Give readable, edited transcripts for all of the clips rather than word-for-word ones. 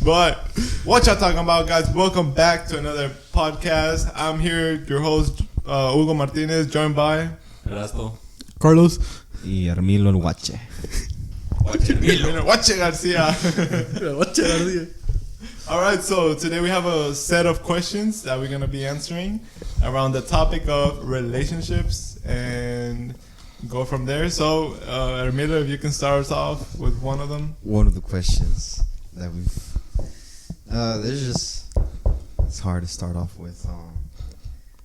But what y'all talking about, guys? Welcome back to another podcast. I'm here, your host, Hugo Martinez, joined by Erasmo, Carlos, y Armilo el Huache. Huache Garcia. All right, so today we have a set of questions that we're gonna be answering around the topic of relationships and go from there. So, Armilo, if you can start us off with one of them. One of the questions that we've it's hard to start off with.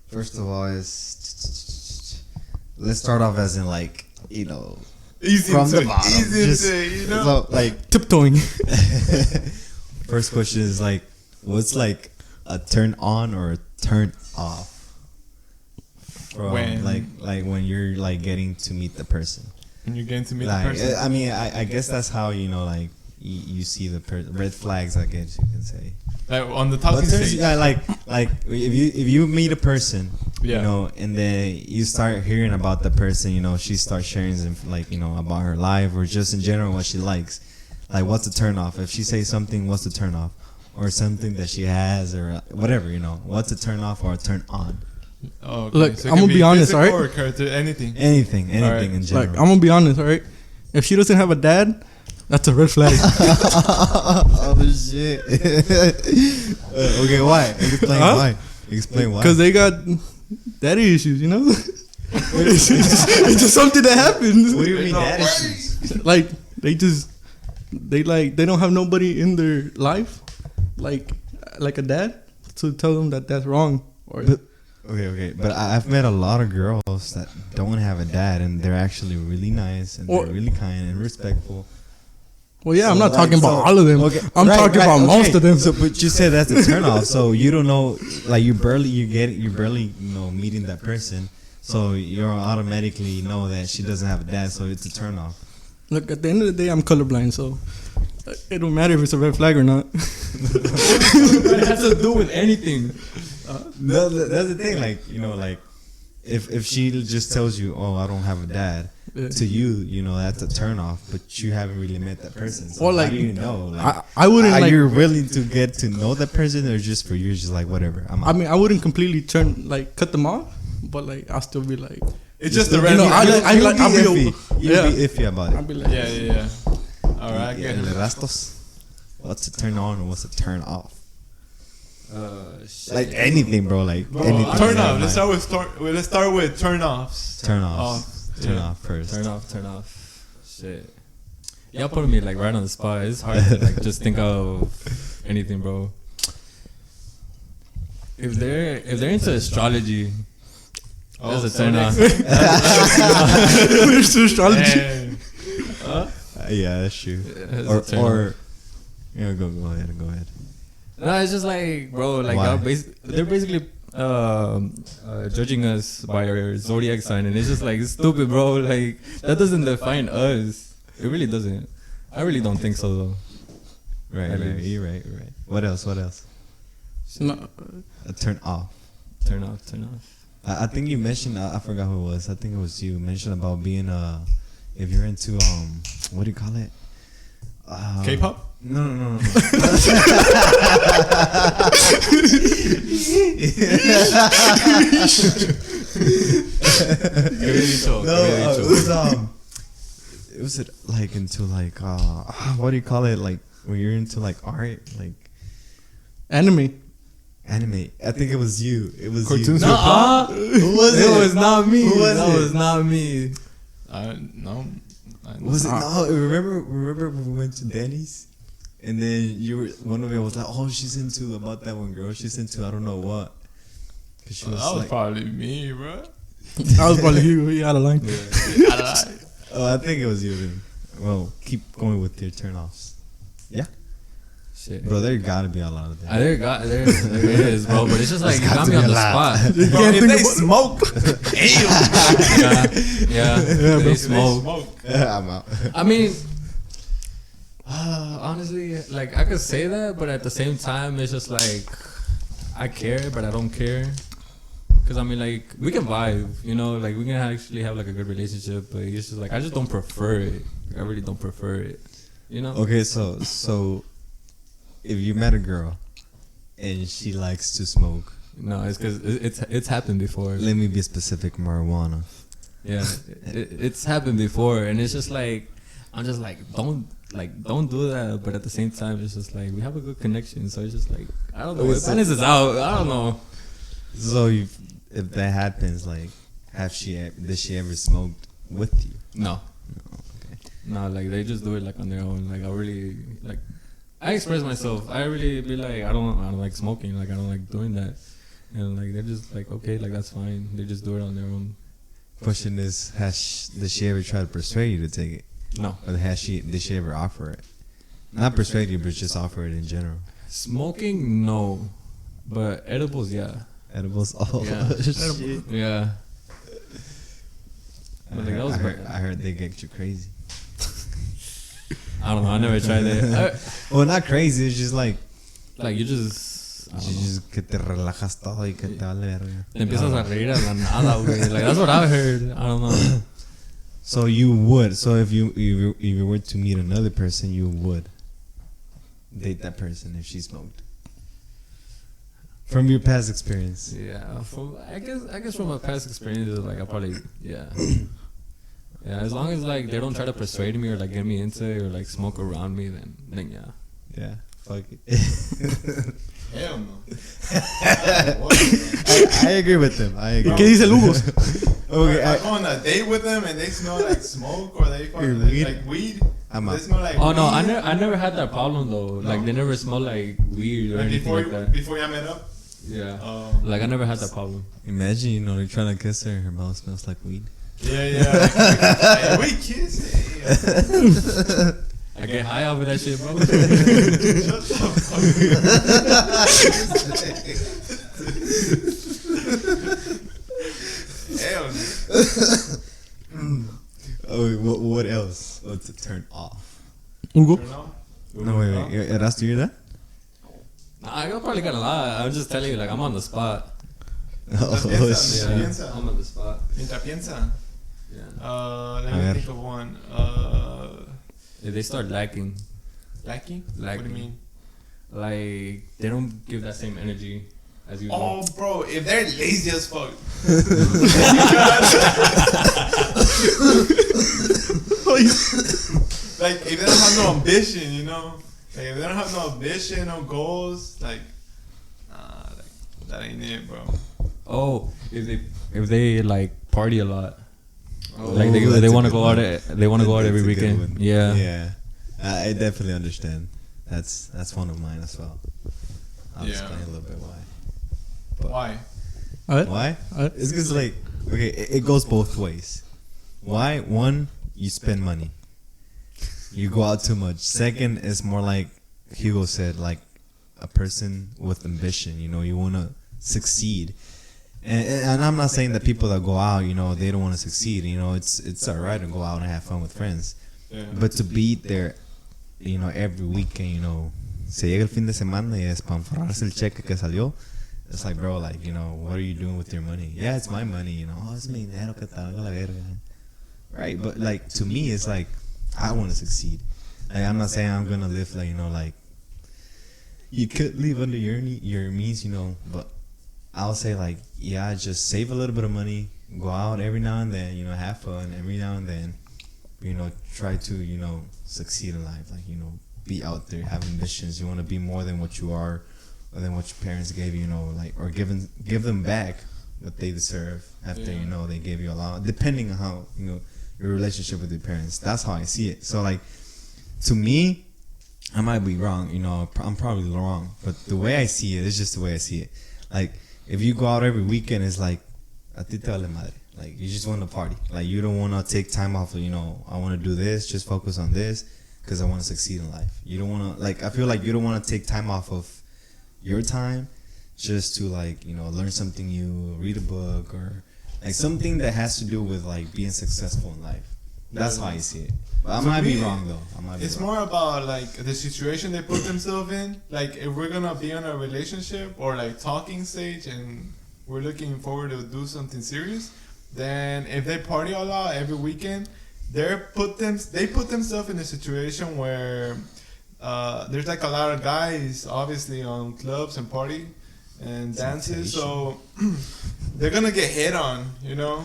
First of all, let's start off as in Easy from to the bottom. easy Just, to, so, tiptoeing. First question is what's a turn on or a turn off? From when you're getting to meet the person. When you're getting to meet the person. I mean, I guess that's how you see the red flags. I guess you can say. On the talking stage. Yeah, if you meet a person, yeah. and then you start hearing about the person, she starts sharing about her life or just in general what she likes. What's the turn off? If she says something, what's the turn off? Or something that she has or whatever, what's a turn off or a turn on? Oh, okay. Look, so I'm gonna be honest, alright? Or character, anything Right. In general. I'm gonna be honest, alright? If she doesn't have a dad, that's a red flag. Oh shit. Okay, why? Explain why. Because they got daddy issues, it's just something that happens. What do you mean daddy issues? They don't have nobody in their life, like a dad, to tell them that that's wrong. Okay. But I've met a lot of girls that don't have a dad, and they're actually really nice and they're really kind and respectful. Well, yeah, I'm not talking about all of them. Okay, I'm talking about most of them. So, but you said that's a turn off. So you don't know, you're barely meeting that person. So you automatically know that she doesn't have a dad. So it's a turn off. Look, at the end of the day, I'm colorblind, so it don't matter if it's a red flag or not. It has to do with anything. No, that's the thing. If she just tells you, "Oh, I don't have a dad," to you, that's a turn off. But you haven't really met that person. So how do you know? I wouldn't. Are you willing to get to know that person, or just for you, just whatever? I mean, I wouldn't completely cut them off, but I'll still be like. It's just the red You'll iffy. be iffy about it. I'll be like, yeah. All right, Yeah, good. What's a turn on or what's a turn off? Shit. Anything, bro. Anything. Turn off. Let's start with turn offs. Turn off. Turn off first. Turn off. Shit. Y'all putting me right on the spot. It's hard to just think of anything, bro. If they're into astrology, that's a turn off. There's astrology. Yeah, that's true. Or go ahead. no, it's just bro, they're basically judging us by our zodiac sign, and it's just it's stupid, bro. That doesn't define us. It really doesn't. I really don't think so, though. Right. You're right. What else? No. A turn off. Turn off. I think you mentioned. I forgot who it was. I think it was you mentioned about being if you're into what do you call it? K-pop. No. It was into what do you call it? When you're into art, Anime. I think it was you. It was Cartoons. you. Who was it? It was not me. Who was That it? was not me. No. Was it? No. Remember when we went to Denny's, and then one of them was like, "Oh, she's into about that one girl. She's into I don't know what." Cause she was That was probably me, bro. I was probably you out of line. Oh, I think it was you. Then. Well, keep going with your turnoffs. Yeah. Shit. Bro, there gotta be a lot of that. There is, bro. But it's just you got me on the spot. Bro, if they smoke, Yeah, they smoke. I'm out. I mean, honestly, I could say that, but at the same time, it's just I care, but I don't care. Cause I mean, we can vibe, we can actually have a good relationship, but it's just I just don't prefer it. I really don't prefer it, Okay, so if you met a girl and she likes to smoke, No, it's because it's happened before. let me be specific, marijuana. Yeah, it's happened before, and it's just like I'm just like don't do that. But at the same time, it's just like we have a good connection, so it's just like I don't know. If Dennis is out, I don't know. So if that happens, like, did she ever smoked with you? No, Okay. no, like they just do it like on their own. Like I really like I express myself. I really be like I don't like smoking. Like I don't like doing that, and like they're just like okay, like that's fine. They just do it on their own. Question is, did she ever try to persuade you to take it? No. Or did she ever offer it? Not persuade you, but just offer it in general. Smoking, no, but edibles, yeah. Edibles? Oh, Yeah. shit. Yeah. But like, that was I heard they get you crazy. I don't know. I never tried it. Well, not crazy. It's just like Like you just. I don't know. just que te relajas todo y que te vale verga. Te empiezas a reír a la nada, güey. Like that's what I've heard. I don't know. So you would. So if you were to meet another person, you would date that person if she smoked. From your past experience. Yeah. I guess from my past experiences, like I probably yeah. Yeah. As long as like they don't try to persuade me or like get me into it or like smoke around me, then yeah. Yeah. Fuck it. Hell no. I agree with them. I agree. ¿Qué dice Lugos? Okay, I go on a date with them and they smell like smoke or they fucking Weed? like weed. I'm They out. smell like Oh no, weed. I never had that problem though. Like they never smell like weed or Like anything like that. before y'all met up. Yeah. Oh. Like I never had that problem. Imagine, they're trying to kiss her and her mouth smells like weed. Yeah. Hey, we kiss. I get high off of that shit, bro. Shut the fuck up. Hell no. Oh, what else? What's a turn off? Hugo? Turn off? No, wait. Eras tú that? Nah, I probably got a lot. I'm just telling you, like I'm on the spot. Oh, Piensa, shit. piensa. I'm on the spot. Mientras piensa. Yeah. Let A me ver. think of one. If they start lacking, Lacking? What do Lacking. you mean? like they don't give that same energy as you do. Oh, bro, if they're lazy as fuck. Like, if they don't have no ambition, you know? Like, if they don't have no ambition, no goals, like, nah, like, that ain't it, bro. Oh, if they like party a lot, like Oh, they that's want a to good go out. one. They want to go out That's every a good weekend. one. Yeah. Yeah. I definitely understand. That's one of mine as well. I'll Yeah. explain a little bit why. Why? Why? It's because, like, okay, it goes both ways. Why? One, you spend money. You go out too much. Second, it's more like Hugo said, like a person with ambition. You want to succeed. And I'm not saying that people that go out, they don't want to succeed. It's alright to go out and have fun with friends. Yeah. But to be there, every weekend, se llega el fin de semana y es para forrarse el cheque que salió. It's like, bro, like, what are you doing with your money? Yeah, it's my money, Oh, es mi dinero que tal, la verga. Right? But, like, to me, it's like, I want to succeed. Like, I'm not saying I'm going to live, like, like, you could live under your means, but I'll say, like, yeah, just save a little bit of money, go out every now and then, have fun every now and then, try to, succeed in life, like, be out there, have ambitions. You want to be more than what you are, or than what your parents gave you, like, or give them back what they deserve after, they gave you a lot, depending on how, your relationship with your parents. That's how I see it. So, like, to me, I might be wrong, I'm probably wrong, but the way I see it is just the way I see it. Like, if you go out every weekend, it's like, a ti te vale madre. Like, you just want to party. Like, you don't want to take time off of, I want to do this, just focus on this, because I want to succeed in life. You don't want to, like, I feel like you don't want to take time off of your time just to, like, learn something new, read a book, or, like, something that has to do with, like, being successful in life. That's how I see it. But I might be wrong, though. It's more about, like, the situation they put themselves in. Like, if we're gonna be in a relationship or, like, talking stage and we're looking forward to do something serious, then if they party a lot every weekend, they put themselves in a situation where there's like a lot of guys, obviously, on clubs and party and dances, so they're gonna get hit on, you know,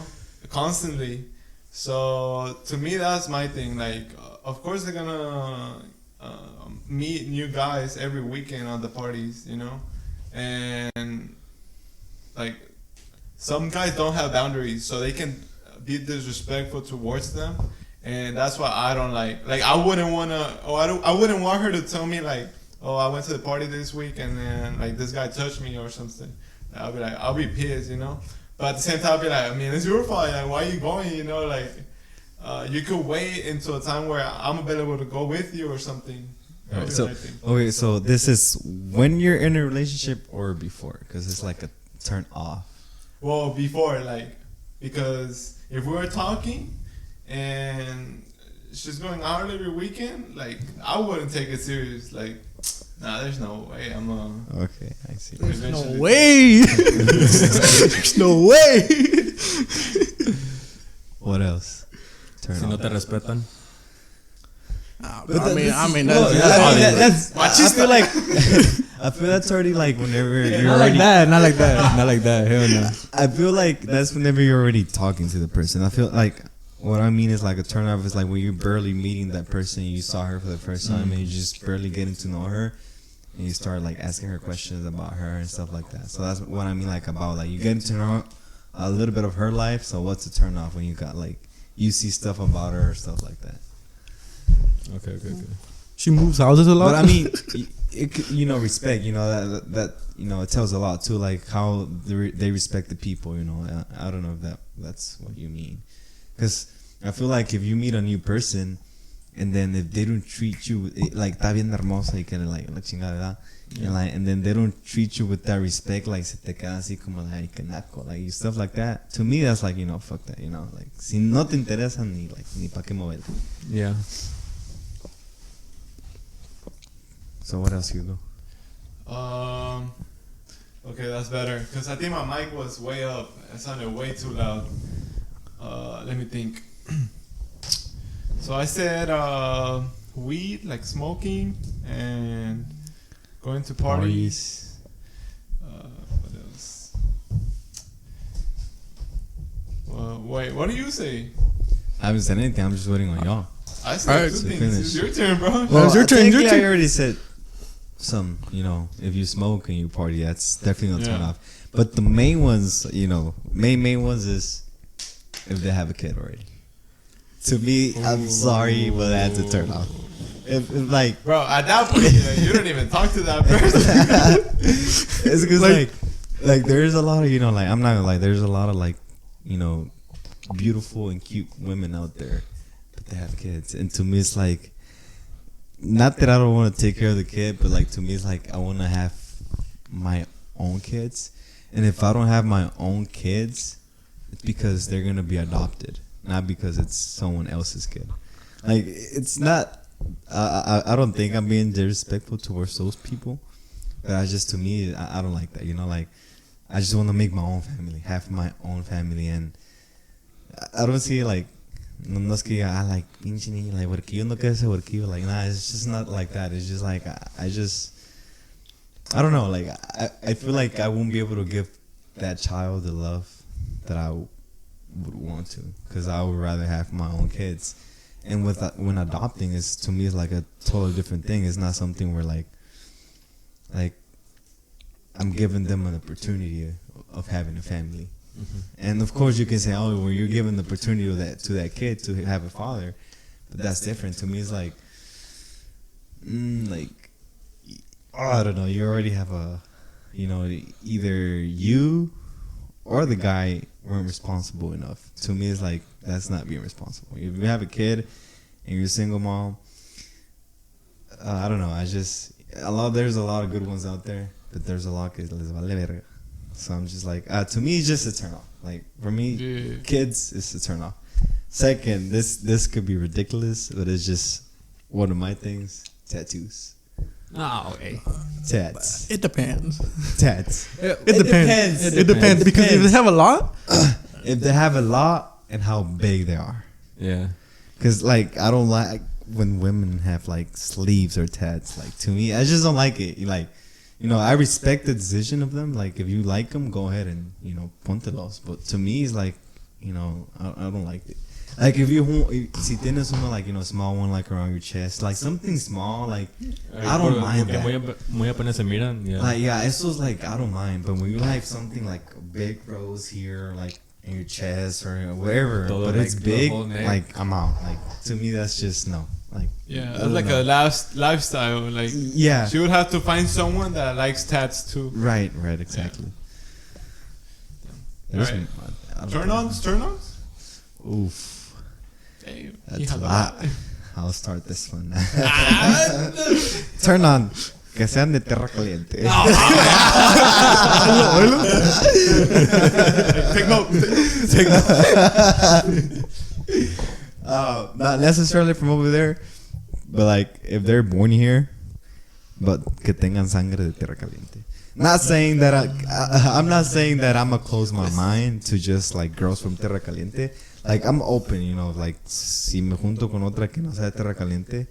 constantly. So to me, that's my thing. Like, of course, they're gonna meet new guys every weekend at the parties, you know, and like some guys don't have boundaries, so they can be disrespectful towards them, and that's why I don't like. Like, I wouldn't wanna, I wouldn't want her to tell me like, oh, I went to the party this week and then like this guy touched me or something. I'll be pissed, you know. But at the same time, I'll be like, I mean, it's your fault. Like, why are you going? You know, like, you could wait until a time where I'm available to go with you or something. Right, so this is when you're in a relationship or before? Because it's like a turn off. Well, before, like, because if we were talking and she's going out every weekend, like, I wouldn't take it serious. Like, nah, there's no way I'm Okay, I see. There's no way. There's no way. What else? Turn Si off. no te respetan. I mean, that's I feel like I feel that's already like whenever you're Not already. like that. Not like that. Not like that. Hell no. I feel like that's whenever you're already talking to the person. I feel like what I mean is like a turn off is like when you're barely meeting that person, you saw her for the first time, and you're just barely getting to know her, and you start like asking her questions about her and stuff like that. So that's what I mean, like about like you getting to know a little bit of her life. So what's a turn off when you got like you see stuff about her or stuff like that? Okay. She moves houses a lot. But I mean, you know, respect. You know that you know it tells a lot too, like how they respect the people. You know, I don't know if that's what you mean, because I feel like if you meet a new person, and then if they don't treat you like está bien hermosa y que like la chingada, and then they don't treat you with that respect, like se te queda así como like que naco, like stuff like that. To me, that's like, you know, fuck that. You know, like si no te interesa ni pa qué moverte. Yeah. So what else, Hugo? Okay, that's better. Because I think my mic was way up. It sounded way too loud. Let me think. So I said weed, like smoking, and going to parties. What else? Wait, what do you say? I haven't said anything. I'm just waiting on y'all. I said Alright, two so things. It's your turn, bro. Well, it's your turn, technically your turn. I already said some, you know, if you smoke and you party, that's definitely a turn off. But the main ones, you know, main ones is if they have a kid already. To me, I'm sorry, but that's a turn off. If like, Bro, at that point, you don't even talk to that person. it's because like there's a lot of, you know, like I'm not gonna lie, there's a lot of like, you know, beautiful and cute women out there, but they have kids, and to me it's like, not that I don't want to take care of the kid, but like to me it's like I want to have my own kids, and if I don't have my own kids, it's because they're gonna be adopted, not because it's someone else's kid. Like it's not. I don't think I'm being disrespectful towards those people, but I just, to me, I don't like that. You know, like I just want to make my own family, have my own family, and I don't see like, no es que I like pinche niño, like huerquillo no quiere ser huerquillo, like nah, it's just not like that. It's just like I don't know, like I feel like I won't be able to give that child the love that I would want to, because I would rather have my own kids. And when adopting is, to me, is like a totally different thing. It's not something where like I'm giving them an opportunity of having a family. Mm-hmm. And of course you can say, oh, well, you're giving the opportunity to that kid to have a father, but that's different. To me, it's like, I don't know. You already have a, you know, either you or the guy weren't responsible enough. To me, it's like, that's not being responsible. If you have a kid and you're a single mom, I don't know. There's a lot of good ones out there, but there's a lot que les vale verga. So I'm just like, to me, it's just a turn off. Like for me, kids is a turn off. Second, this could be ridiculous, but it's just one of my things: tattoos. Oh, okay. Tats. It depends. Tats. It depends. It depends because if they have a lot, if they have a lot and how big they are. Yeah. Because like I don't like when women have like sleeves or tats. Like to me, I just don't like it. Like, you know, I respect the decision of them. Like, if you like them, go ahead and, you know, pontelos. But to me, it's like, you know, I don't like it. Like, if si tienes uno, like, you know, small one, like, around your chest, like, something small, like, I don't mind that. Muy apenas se miran. Yeah. Like, yeah, it's just like, I don't mind. But when you have something like a big rose here, like, in your chest or wherever, but like it's big, like, I'm out. Like, to me, that's just no. Like, yeah, that's like a lifestyle. Like, yeah, she would have to find someone that likes tats too. Right, exactly. Yeah. Right. Turn-ons. Oof, damn, that's a lot. I'll start this one. Turn on. Que sean de tierra caliente. Take note. Not necessarily from over there, but like if they're born here, but que tengan sangre de tierra caliente. Not saying that I'm not saying that I'm gonna close my mind to just like girls from tierra caliente. Like, I'm open, you know, like si me junto con otra que no sea de tierra caliente,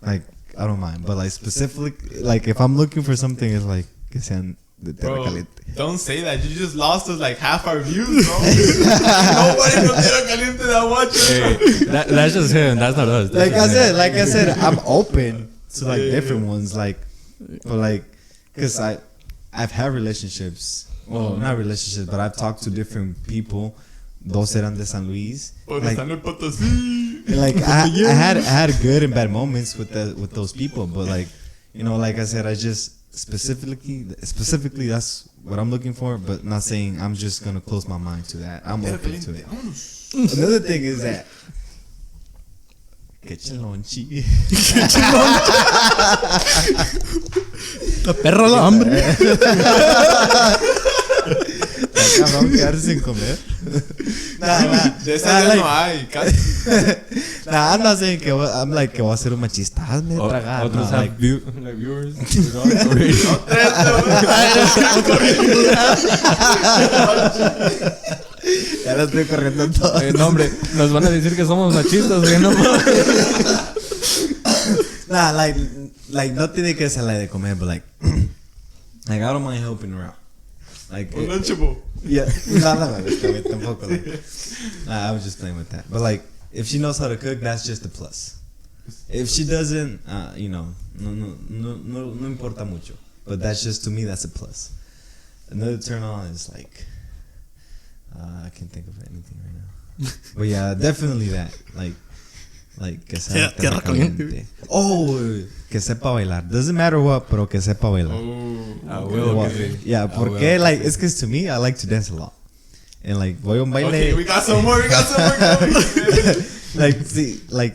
like I don't mind. But like specifically, like if I'm looking for something, it's like que sean de tierra caliente. Don't say that. You just lost us like half our views, bro. Nobody from tierra caliente that watches. Hey, that's just him. That's not us. Like I said, I'm open to like different ones. Like, but like, cause I've had relationships. Well, not relationships, but I've talked to different people. Dos eran de San Luis. Like, I had good and bad moments with those people, but like, you know, like I said, I just specifically that's what I'm looking for, but not saying I'm just gonna close my mind to that. I'm open to it. Another thing is that que chelonchi. La perra la hambre. Cabrón, quedarse sin comer. De esa ya no hay. I'm not saying que I'm like que voy a ser un machista. Hazme tragar. Otros no, have viewers. Ya lo estoy corriendo todo. No, hombre, nos van a decir que somos machistas, güey, no. Nah, like no tiene que ser la de comer, but like I don't mind helping her out. Like, Unlunchable. Yeah, tampoco. I was just playing with that. But like, if she knows how to cook, that's just a plus. If she doesn't, you know, no importa mucho. But that's just, to me, that's a plus. Another turn on is like, I can't think of anything right now. But yeah, definitely that. Like que sea tierra caliente. Oh, que sepa bailar. Doesn't matter what, pero que sepa bailar. Yeah, porque like, it's because to me, I like to dance a lot. And like, voy a un baile. Okay, we got some more going.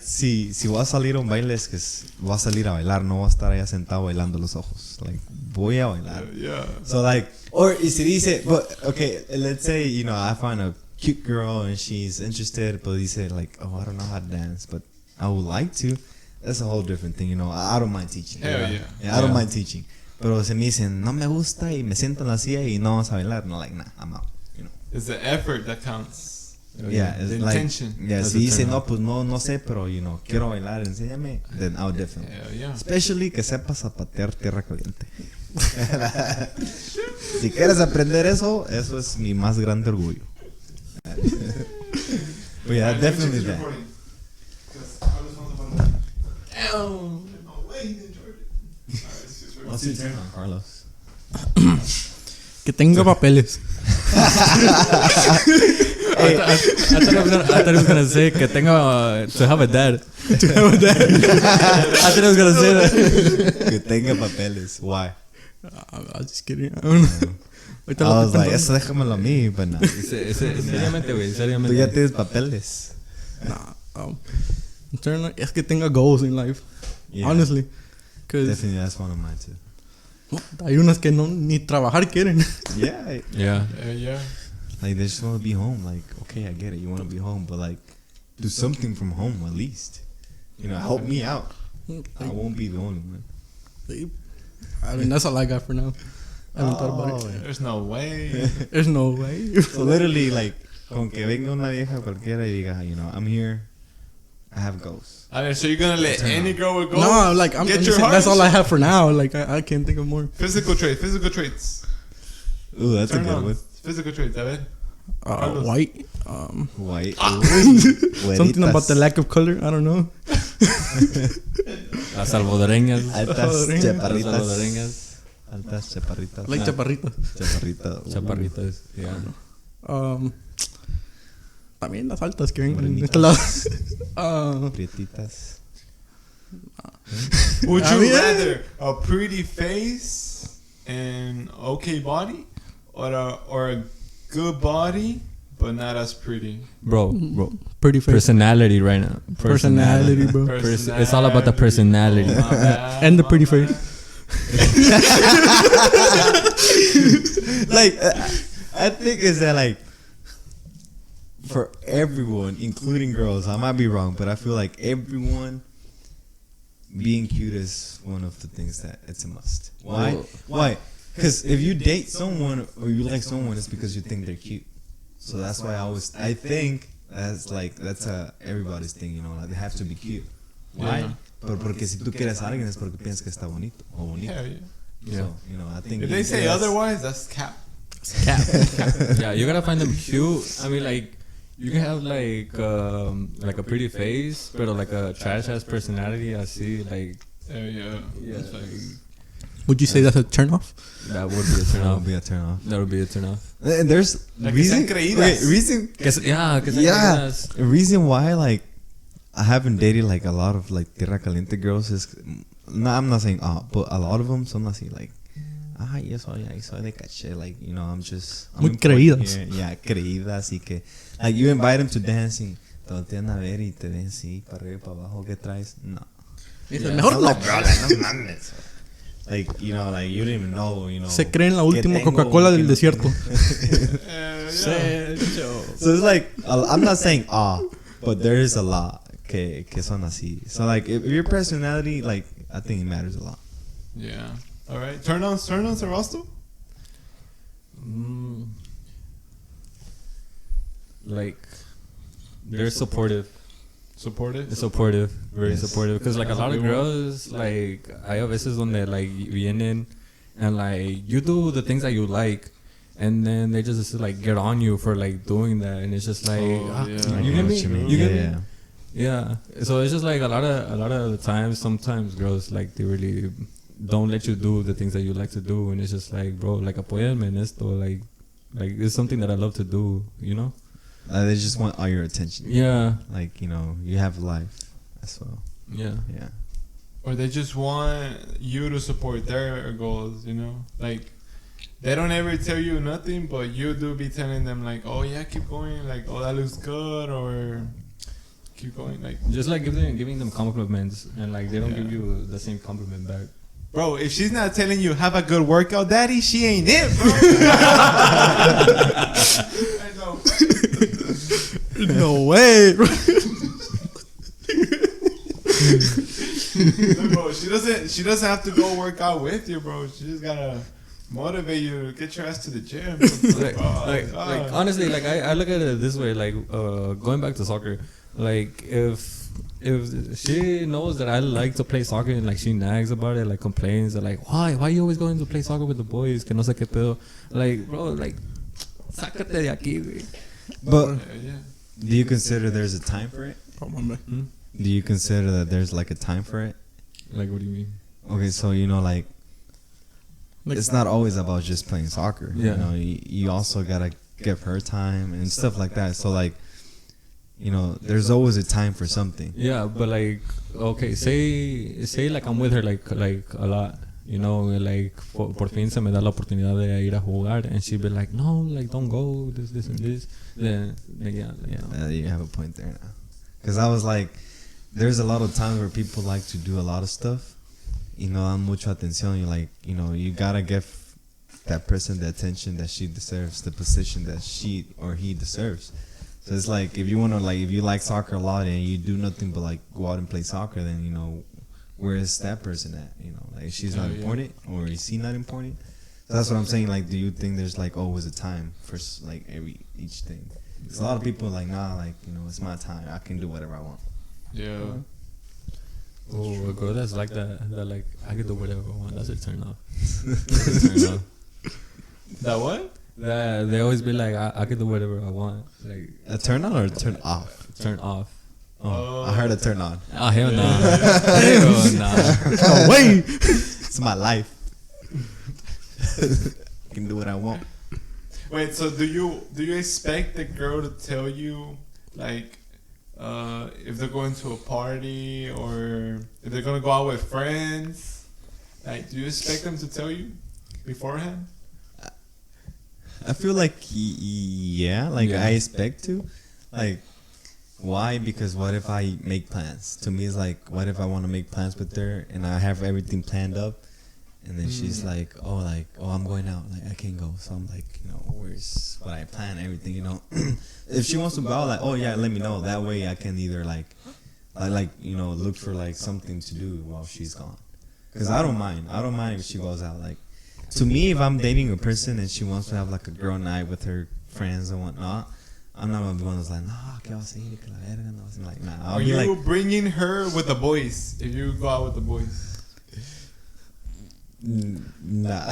Si voy a salir a un baile, es que voy a salir a bailar, no voy a estar allá sentado bailando los ojos. Like, voy a bailar. Yeah. So like, or si dice, but okay, let's say, you know, I find a cute girl and she's interested, but dice like, oh, I don't know how to dance, but I would like to. That's a whole different thing, you know. I don't mind teaching. Hell yeah. I don't mind teaching. Pero se me dicen, no me gusta y me siento en la silla y no vamos a bailar. No, like, nah, I'm out. You know. It's the effort that counts. Yeah, it's the like, intention. Yeah, si dice, no, pues no sé, pero, you know, quiero bailar, enséñame, then I'll definitely. Hell yeah. Especially que sepas zapatear tierra caliente. Si quieres aprender eso es mi más grande orgullo. But yeah, definitely that. What's your turn on, Carlos? Que tenga papeles. I thought he was gonna say que tenga to have a dad. To have a dad. I thought he was gonna say that. Que tenga papeles. Why? I was just kidding. I don't know. I was like, eso déjamelo a mí, but no. Seriamente, güey, seriamente. Tú ya tienes papeles. Nah. Es que tenga goals in life. Yeah. Honestly. Definitely, that's one of mine too. Hay unas que no ni trabajar quieren. Yeah. Yeah. Like, they just want to be home. Like, okay, I get it. You want to be home, but like, do something from home at least. You know, help me out. I won't be the only one. I mean, that's all I got for now. I haven't thought about it. There's no way. There's no way. So literally, like, con que venga una vieja cualquiera y diga, you know, I'm here. I have goals. I mean, so you're gonna let any girl with goals? No, like I'm get just your saying, heart? that's all I have for now. Like I can't think of more. Physical traits. Ooh, that's Turn a good on. one. Physical traits, a ver. Carlos. White. White. Something about the lack of color. I don't know. Las salvadoreñas. Altas Salvadoreñas. chaparritas. Salvadoreñas. Altas chaparritas. Like chaparrita. Chaparrita. Chaparritas. Yeah. También las altas que vengan en este lado. Prietitas. Would I you mean, rather a pretty face and okay body, or a good body but not as pretty? Bro. Pretty face. Personality right now. Personality, bro. It's all about the personality. My bad, And the my pretty bad. face. Like, I think is that like for everyone, including girls, I might be wrong, but I feel like everyone being cute is one of the things that it's a must. Why? Well- Why? Because if you date someone or you like someone, it's because you think they're cute. So that's why I think that's everybody's thing, you know, like they have to be cute. Why? Yeah. Pero porque si tú quieres a alguien es porque piensas que está bonito o bonita. Yeah, yeah. So, you know, I think If they say that's- otherwise, that's cap. Yeah, you gotta find them cute. I mean, like, you can have like a pretty face, but like a trash ass personality. I see, like, Yeah. yeah, like, Would you say that's a turn off? that would be a turn That off. would be a turn off. That would be a turn off. And there's Like que sean creídas. reason Yeah. the reason why like I haven't dated like a lot of like tierra caliente girls is no, I'm not saying but a lot of them son así like yo soy de caché, like, you know, I'm Muy important creídas. here. Yeah, creídas y que like you invite them to dance y te voltean a ver y te ven así para arriba y para abajo, ¿qué traes? No. Dice, mejor no. Like, you know, like you didn't even know, you know. Se creen la última que tengo, Coca-Cola que del no desierto. So it's like I'm not saying but there is a lot que son así. So like if your personality, like I think it matters a lot. Yeah. All right. Turn on Rosto. Like, they're supportive. Supportive. Very Yes. supportive. Because like a That's a lot of good one. girls, like, hay a veces donde like vienen and like you do the things that you like, and then they just like get on you for like doing that, and it's just like, Oh, yeah. you get me? You get me? Yeah. Yeah. So it's just like a lot of the times, sometimes girls like they really don't let you do the things that you like to do, and it's just like, bro, like apóyame en esto, like it's something that I love to do, you know? They just want all your attention. Yeah. Like, you know, you have life as well. Yeah. Yeah. Or they just want you to support their goals, you know? Like, they don't ever tell you nothing, but you do be telling them, like, oh, yeah, keep going. Like, oh, that looks good. Or keep going. Like, Just like giving them compliments, and like they don't Yeah. give you the same compliment back. bro, if she's not telling you, have a good workout, daddy, she ain't it, bro. I know. No way, bro. Bro, she doesn't have to go work out with you, bro. She just gotta motivate you to get your ass to the gym. Like honestly, like I look at it this way, like going back to soccer, like if she knows that I like to play soccer and like she nags about it, like complains that like why you always going to play soccer with the boys, que no sé qué pedo, like bro, like sácate de aquí, güey. But yeah. do you consider there's a time for it? Oh, my man. Do you consider that there's like a time for it? Like, what do you mean? Okay, so you know, like Like, it's not always about just playing soccer. Yeah. You know, you also gotta give her time and stuff like that. So like, you know, there's always a time for something. Yeah, but like, okay, say like I'm with her like a lot, you know, like por fin se me da la oportunidad de ir a jugar, and she'd be like, no, like don't go, this and this. Then yeah, You have a point there now. Because I was like, there's a lot of times where people like to do a lot of stuff. You know, dan mucha atención. You like, you know, you gotta give that person the attention that she deserves, the position that she or he deserves. So it's like, if you wanna like, if you like soccer a lot and you do nothing but like go out and play soccer, then you know, where is that person at? You know, like she's not important or is he not important? So that's what I'm saying. Like, do you think there's like always a time for like each thing? Because a lot of people are like, nah, like, you know, it's my time. I can do whatever I want. Yeah. Oh, a girl that's like that like I can do whatever I want. That's a turn off. That's a turn off. That what? That they always be like I can do whatever I want. Like A turn on or a turn off? turn off. Oh, I heard a turn on. Oh hell no. Hell no. No way. It's my life. I can do what I want. Wait, so do you expect the girl to tell you like if they're going to a party or if they're gonna go out with friends? Like, do you expect them to tell you beforehand? I feel like yeah, like Yeah. I expect to. Like, why? Because what if I make plans? To me, it's like, what if I want to make plans with her and I have everything planned up, and then she's like, oh, I'm going out, like I can't go. So I'm like, where's what I plan, everything, If she wants to go out, like, oh yeah, let me know. That way I can either like look for like something to do while she's gone. Cause I don't mind if she goes out. Like, to me, if I'm dating a person and she wants to have like a girl night with her friends and whatnot, I'm not gonna be one that's like, no, que vas a ir, que la verga, no. I'm like, nah. I'll Are be you like, bringing her with the boys if you go out with the boys? nah.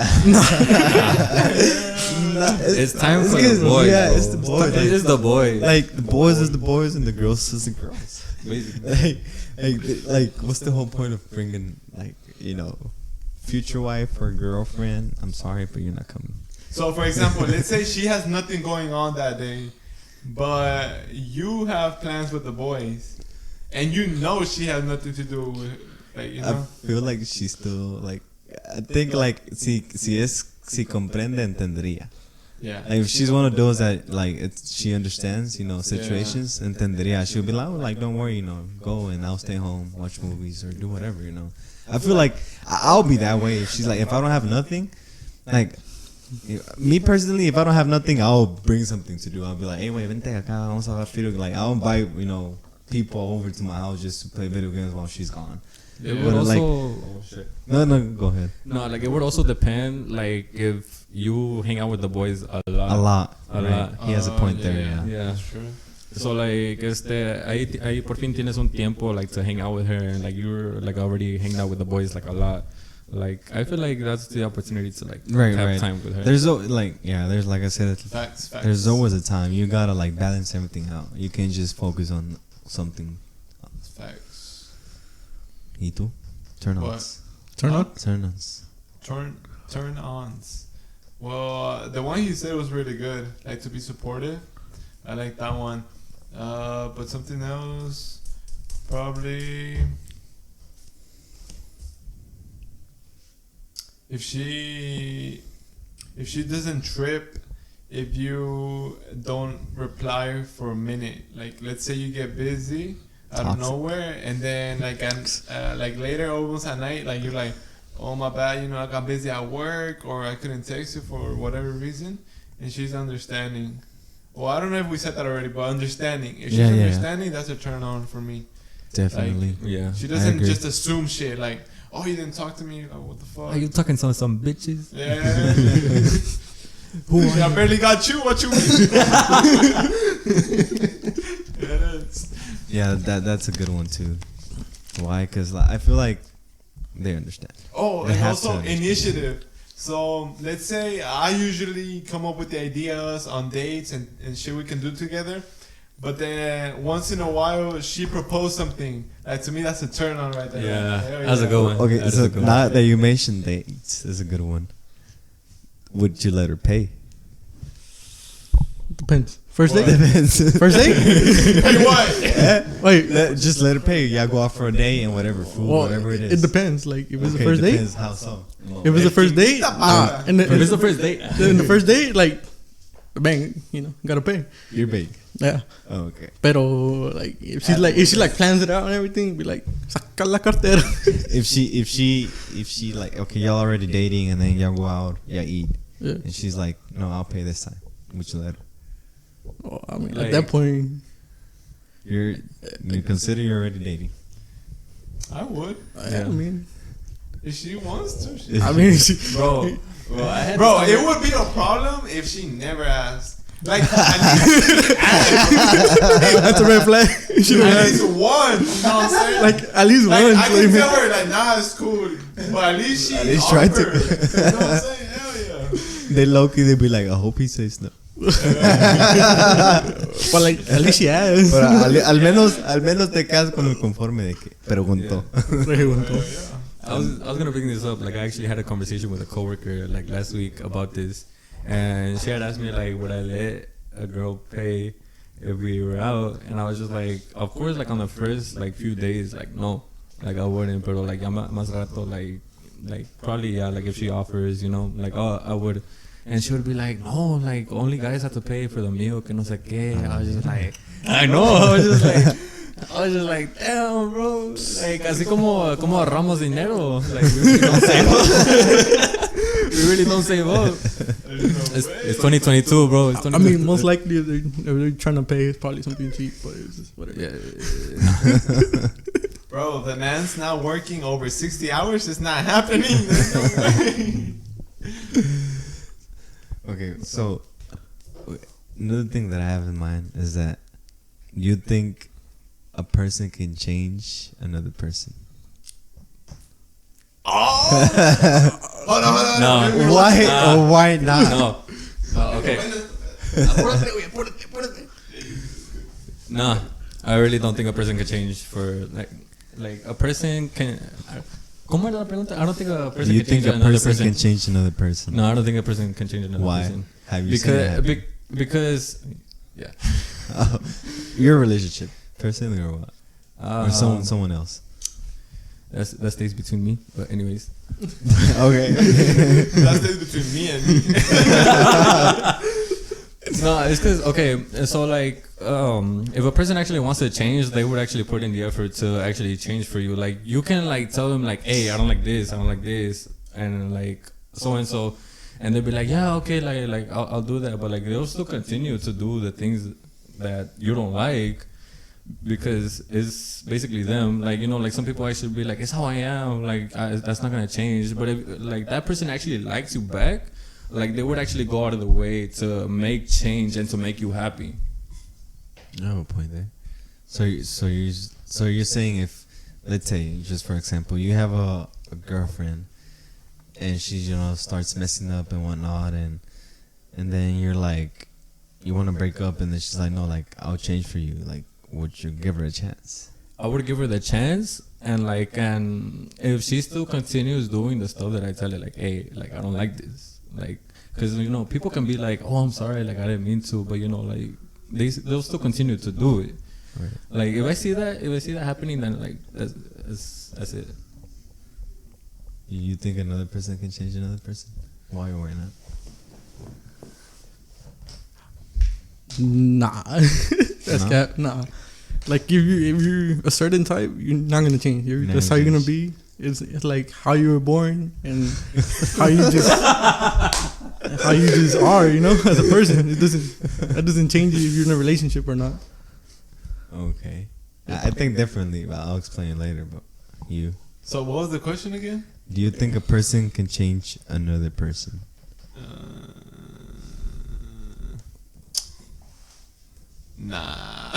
It's time for good. the boys. Yeah, bro. it's the boys. It is the boys. Like, the boys is the boys and the girls is the girls. Basically. like, what's the whole point of bringing like, future wife or girlfriend? I'm sorry, but you're not coming. So, for example, let's say she has nothing going on that day, but you have plans with the boys, and she has nothing to do with, like, I feel like she's still like, I think like si comprende entendría. Yeah. Like, if she's one of those that like she understands, situations, entendería. She'll be like, oh, like, don't worry, go and I'll stay home, watch movies or do whatever, I feel like I'll be that way. If she's like, if I don't have nothing, like, me personally, if I don't have nothing, I'll bring something to do. I'll be like, hey, wait, vente acá, vamos a jugar video. Like, I'll invite, people over to my house just to play video games while she's gone. It Yeah. would But, also like, oh shit. No, go ahead. No, like it would also depend like if you hang out with the boys a lot. A lot. A right? lot. He has a point there, yeah. Yeah. That's true. So like ahí por fin tienes un tiempo like to hang out with her and like you're like already hanging out with the boys like a lot. Like I feel like that's the opportunity to like have time with her. There's there's like I said, Facts. there's always a time. You gotta like balance everything out. You can't just focus on something. Facts. ¿Y tú? Turn-ons. Turn-ons. Turn-ons. Well, the one he said was really good. Like, to be supportive. I like that one. But something else, probably, if she doesn't trip, if you don't reply for a minute. Like, let's say you get busy out of nowhere, and then like later, almost at night, like you're like, oh my bad, I got busy at work, or I couldn't text you for whatever reason, and she's understanding. Well, I don't know if we said that already, but understanding. If she's understanding, that's a turn on for me. Definitely. Like, yeah. She doesn't just assume shit like, oh, you didn't talk to me. Like, what the fuck? Are you talking to some bitches? Yeah. I barely got you. What you mean? Yeah, that's a good one too. Why? Because I feel like they understand. Oh, They and have also to understand. initiative. So let's say I usually come up with the ideas on dates and shit we can do together. But then once in a while she proposed something. Like, to me, that's a turn on right there. Yeah, Hell that's a good one. Okay, That is so a good now one. that you mentioned dates, is a good one. Would you let her pay? Depends. First date? Depends. First date? Hey, what? Wait. Just let her pay. Yeah, go out for a day and whatever food, Well, whatever it is. it depends. Like, if it's the Okay, first date, depends. How so? if it's the first date, nah. And If it's the first date, in the first date, like, bang, gotta pay. You're big. Yeah. Oh, okay. Pero like, if she like plans it out and everything, be like, saca la cartera. If she like, okay, y'all already dating and then y'all go out, y'all eat, Yeah. and she's like, no, I'll pay this time. Would you let her? Well, I mean, Like- at that point, You consider you're already dating. I would. I mean, If she wants to. I mean, bro. I had Bro, this it would be a problem if she never asked. Like, That's a red flag. You should at have least one. You know what I'm saying? like at least Like, one. I can tell her, like, nah, it's cool. But at least she At least try to. offered. You know what I'm saying? Hell yeah. They low-key, they be like, I hope he says no. But like at least she asked. Pero al menos te quedas con el conforme de que preguntó. I was gonna bring this up. Like, I actually had a conversation with a coworker like last week about this, and she had asked me like, would I let a girl pay if we were out? And I was just like, of course, like on the first like few days, like no, like I wouldn't. But like más rato, like probably yeah, like if she offers, you know, like oh I would. And she would be like, no, like only guys have to pay for the meal, que no sé qué. I was just like, I know. I was just like, damn, bro. Like, así como ahorramos dinero. Like, we really don't save up. We really don't save up. It's 2022, bro. It's 2022. I mean, most likely they're trying to pay. It's probably something cheap, but it's just whatever. Yeah. Bro, the man's not working over 60 hours. It's not happening. There's no way. Okay, so another thing that I have in mind is that you think a person can change another person. Oh! Hold on. No. Why or why not? No. Okay. No, I really don't think a person can change for like a person can. ¿Cómo era la pregunta? I don't think a person You can think change a another person person. can change another person? No, I don't think a person can change another Why? person. Have you seen it happen? Because yeah. Your relationship, personally, or what? Or someone else? That stays between me. But anyways. Okay. That stays between me and me. No, it's because okay. So like, if a person actually wants to change, they would actually put in the effort to actually change for you. Like you can like tell them like, hey, I don't like this, and like so and so, and they'll be like, yeah, okay, like I'll do that, but like they'll still continue to do the things that you don't like because it's basically them. Like, you know, like some people actually be like, it's how I am, like that's not gonna change. But if like that person actually likes you back, like they would actually go out of the way to make change and to make you happy. No point there. So you're saying if, let's say, just for example, you have a girlfriend and she, you know, starts messing up and whatnot, and then you're like, you want to break up, and then she's like, no, like I'll change for you. Like, would you give her a chance? I would give her the chance, and if she still continues doing the stuff that I tell her, like, hey, like I don't like this, like, because you know people can be like, oh, I'm sorry, like I didn't mean to, but you know, like they'll still continue to do it. Right. Like if I see that happening, then like that's it. You think another person can change another person? Why or why not? Nah, that's No? cap. Nah, like if you're a certain type, you're not gonna change. That's how you're gonna be. It's like how you were born and how you just are. You know, as a person, that doesn't change you if you're in a relationship or not. Okay, I think differently, but I'll explain later. But you, So what was the question again? do you think a person can change another person? Nah.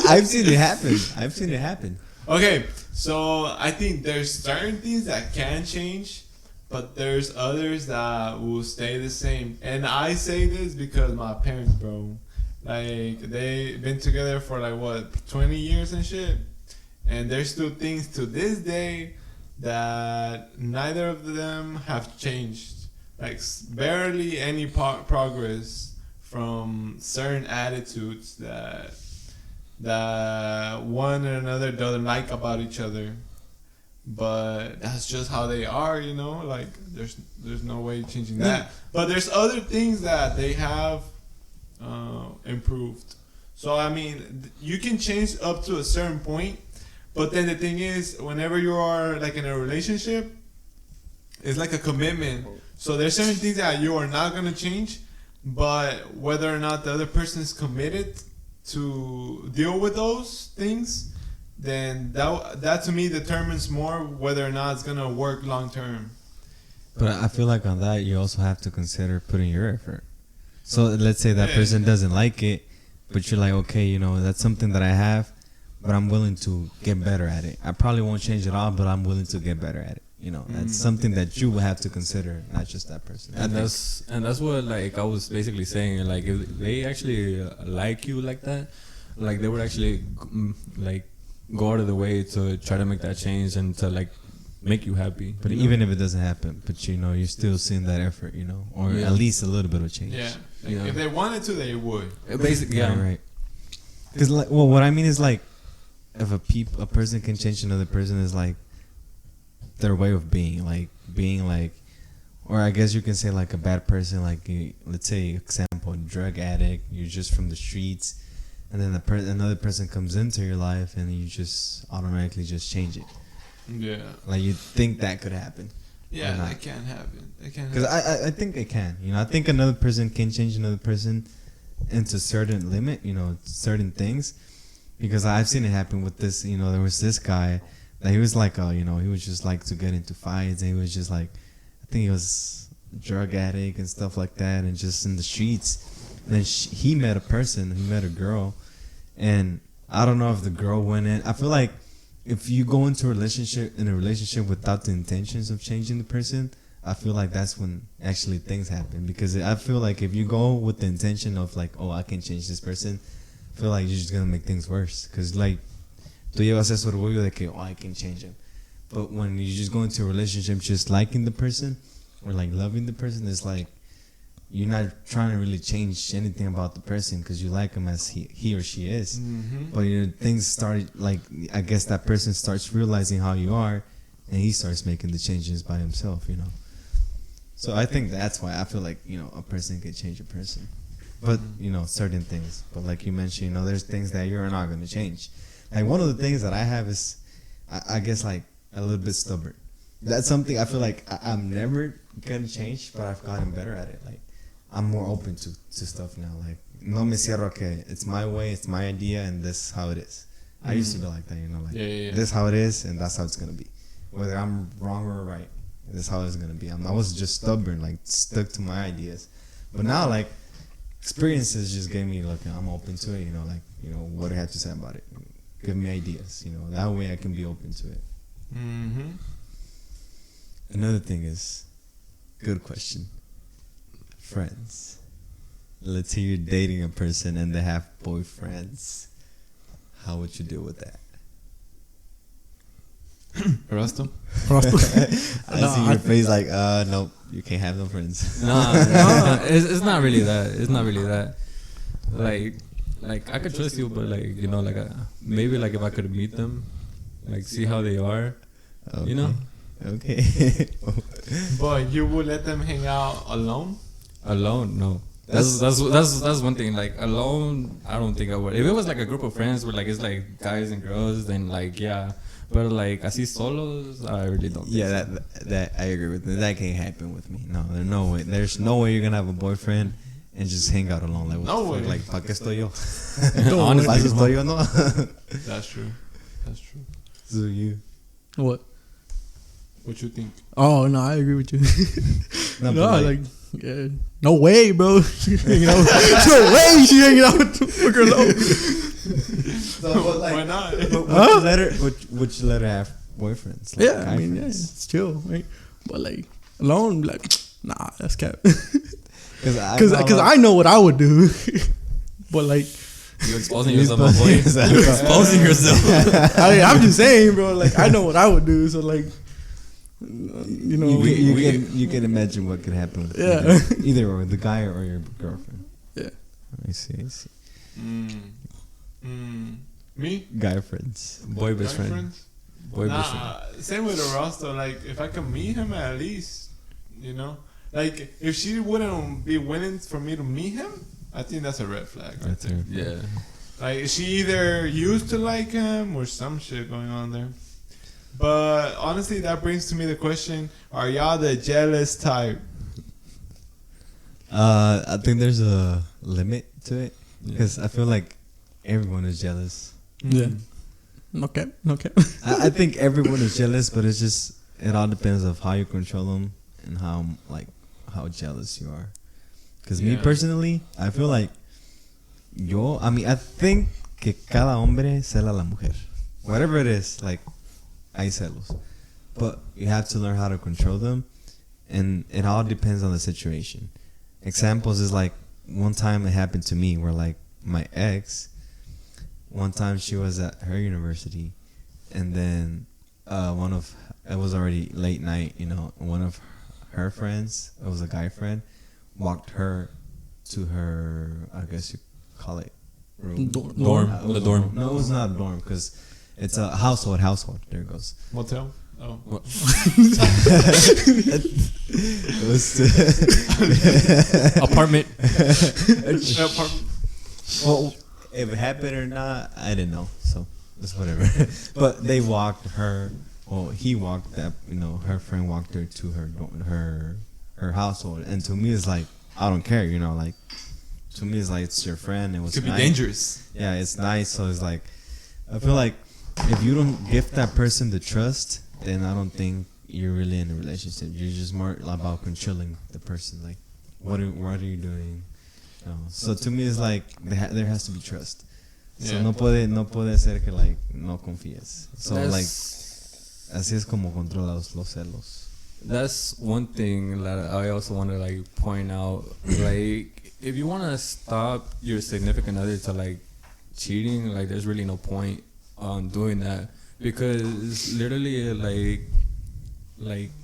I've seen it happen. I've seen it happen. Okay, so I think there's certain things that can change, but there's others that will stay the same. And I say this because my parents, bro, like they've been together for like what, 20 years and shit, and there's still things to this day that neither of them have changed. Like barely any progress from certain attitudes that one and another doesn't like about each other, but that's just how they are, you know. Like there's no way changing that. But there's other things that they have improved. So I mean, you can change up to a certain point, but then the thing is, whenever you are like in a relationship, it's like a commitment. So there's certain things that you are not gonna change, but whether or not the other person is committed to deal with those things, then that to me determines more whether or not it's gonna work long term. But I feel like on that, you also have to consider putting your effort. So let's say that person doesn't like it, but you're like, okay, you know, that's something that I have, but I'm willing to get better at it. I probably won't change it all, but I'm willing to get better at it. You know, that's something that you will have to consider, not just that person. And that's what like I was basically saying. Like if they actually like you like that, like they would actually like go out of the way to try to make that change and to like make you happy. But even if it doesn't happen, but you know, you're still seeing that effort, you know, or at least a little bit of change. Yeah. If they wanted to, they would. Basically, yeah. Right. Because like, well, what I mean is like, if a person can change another person is like their way of being like, or I guess you can say like a bad person, like let's say example, drug addict, you're just from the streets, and then another person comes into your life and you just automatically just change it. Yeah. Like you think that could happen. Yeah, that can happen. Because I think it can. You know, I think another person can change another person into certain limit, you know, certain things. Because I've seen it happen with this, you know, there was this guy that he was like, you know, he was just like to get into fights. And he was just like, I think he was a drug addict and stuff like that. And just in the streets. And then he met a girl. And I don't know if the girl went in. I feel like if you go into a relationship without the intentions of changing the person, I feel like that's when actually things happen. Because I feel like if you go with the intention of like, oh, I can change this person, I feel like you're just gonna make things worse. Because like, tú llevas ese orgullo de que, oh, I can change him. But when you just go into a relationship just liking the person or like loving the person, it's like you're not trying to really change anything about the person because you like him as he or she is. But you know, things start like, I guess that person starts realizing how you are, and he starts making the changes by himself, you know. So I think that's why I feel like, you know, a person can change a person, but you know, certain things. But like you mentioned, you know, there's things that you're not going to change. Like one of the things that I have is, I guess like a little bit stubborn. That's something I feel like I'm never gonna change, but I've gotten better at it. Like I'm more open to stuff now. Like no me cierro que it's my way, it's my idea, and this is how it is. I used to be like that, you know, like this is how it is, and that's how it's gonna be. Whether I'm wrong or right, this is how it's gonna be. I was just stubborn, like stuck to my ideas. But now, like experiences just gave me like I'm open to it. You know, like you know what I have to say about it. Give me ideas. You know, that way I can be open to it. Another thing is, good question. Friends. Let's say you're dating a person and they have boyfriends. How would you deal with that? Rasto? I see your face like, nope, you can't have no friends. No, it's not really that. It's not really that. Like I could trust you, but like you know, like maybe like if I could meet them, like see how they are, Okay. you know. Okay. But you would let them hang out alone? Alone, no. That's one thing. Like alone, I don't think I would. If it was like a group of friends where like it's like guys and girls, then like yeah. But like así solos, I really don't. Yeah, think that I agree with. That can't happen with me. No, there's no way. There's no way you're gonna have a boyfriend and just hang out alone. Like what No the fuck? way. Like ¿pa qué estoy yo? Honestly, ¿Pa eso estoy yo? No. That's true. That's true. So you. What? What you think? Oh no, I agree with you. No, No, but like yeah, no way, bro. You know, no way she hanging out with the fucker alone. So, but like, Why not? but would you let her have boyfriends? Like Yeah, I guy mean, yeah, friends? it's chill, right? But like alone, be like, nah, that's cap. Because Because I know what I would do. But like, you're exposing yourself, my boy. You're exposing yourself. I'm just saying, bro. Like I know what I would do. So like, you know, you can imagine what could happen with either or the guy or your girlfriend. Yeah. I see. Me? Guy friends. Boy best friend. Friends? Boy best friend. Same with Rosto. Like, if I can meet him at least, you know? Like, if she wouldn't be willing for me to meet him, I think that's a red flag right there. Yeah. Like, she either used to like him or some shit going on there. But honestly, that brings to me the question, are y'all the jealous type? I think there's a limit to it because I feel like everyone is jealous. Yeah. No cap. I think everyone is jealous, but it's just it all depends of how you control them and how jealous you are. Because me Yeah. personally, I feel like I think que cada hombre cela a la mujer. Whatever it is, like, hay celos. But you have to learn how to control them, and it all depends on the situation. Examples is like, one time it happened to me where, like, my ex, one time she was at her university, and then it was already late night, one of her friends, it was a guy friend, walked her to her, I guess you call it, room. Dorm. The dorm. No, it was not a dorm, because it's a household. There it goes. Motel. Oh. It was Apartment. well, if it happened or not, I didn't know, so it's whatever. But they walked her. Well, he walked that. Her friend walked her to her household, and to me, it's like, I don't care. Like, to me, it's like, it's your friend. It was Could be nice. dangerous. Yeah, it's nice. So it's like, I feel like if you don't give that person the trust, then I don't think you're really in a relationship. You're just more about controlling the person. Like, what are you doing? So to me, it's like there has to be trust. So Yeah. no puede ser que, like, no confíes. So That's- like, así es como controla los celos. That's one thing that I also want to, like, point out. Like, if you want to stop your significant other to, like, cheating, like, there's really no point on doing that, because literally, like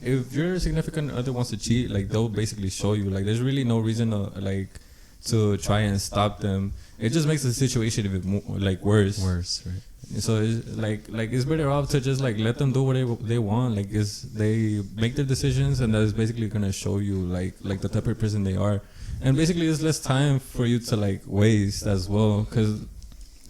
if your significant other wants to cheat, like, they'll basically show you. Like, there's really no reason to try and stop them. It just makes the situation even more, like, worse. Worse, right? So it's like it's better off to just, like, let them do whatever they want. Like, they make their decisions, and that's basically gonna show you like the type of person they are. And basically, it's less time for you to, like, waste as well. Cause,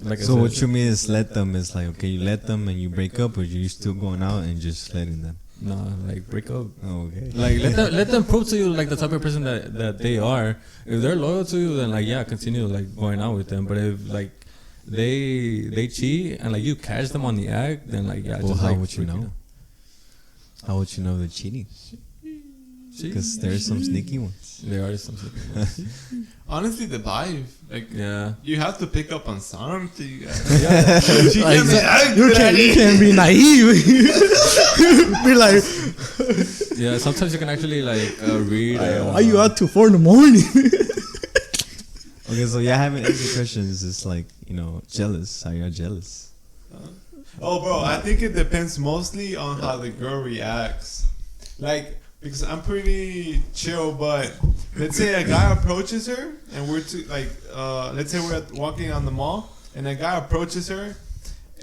like, So what you mean is let them is like, okay, you let them and you break up, or you still going out and just letting them? No, like, break up. Oh, okay. Like, let them prove to you, like, the type of person that they are. If they're loyal to you, then, like, yeah, continue, like, going out with them. But if, like, they cheat and, like, you catch them on the act, then, like, yeah. Well, just, how like, would you know? How would you know they're cheating? Because there's some sneaky ones. There are something. Honestly, the vibe. Like, Yeah. you have to pick up on something. Like, you can't be naive. Be like, Yeah, sometimes you can actually, like, read. why you out till 4 in the morning? Okay, so you haven't answered questions. It's like, jealous. How you're jealous? Oh, bro, I think it depends mostly on how the girl reacts. Like, because I'm pretty chill, but let's say a guy approaches her, and let's say we're walking on the mall, and a guy approaches her,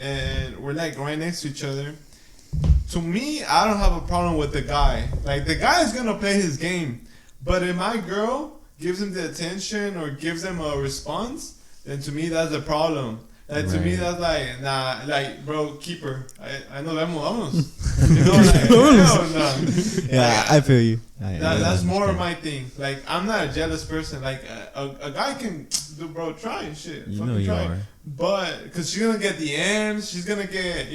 and we're, like, right next to each other. To me, I don't have a problem with the guy. Like, the guy is gonna play his game, but if my girl gives him the attention or gives him a response, then to me that's a problem. Like, to me, Right. that's like, nah, like, bro, keep her. I know vamos. Like, hell no. Yeah, I feel you. That's more of my thing. Like, I'm not a jealous person. Like, a guy can do, bro, try shit. You Fucking know you try. are. But, because she's going to get DMs, she's going to get,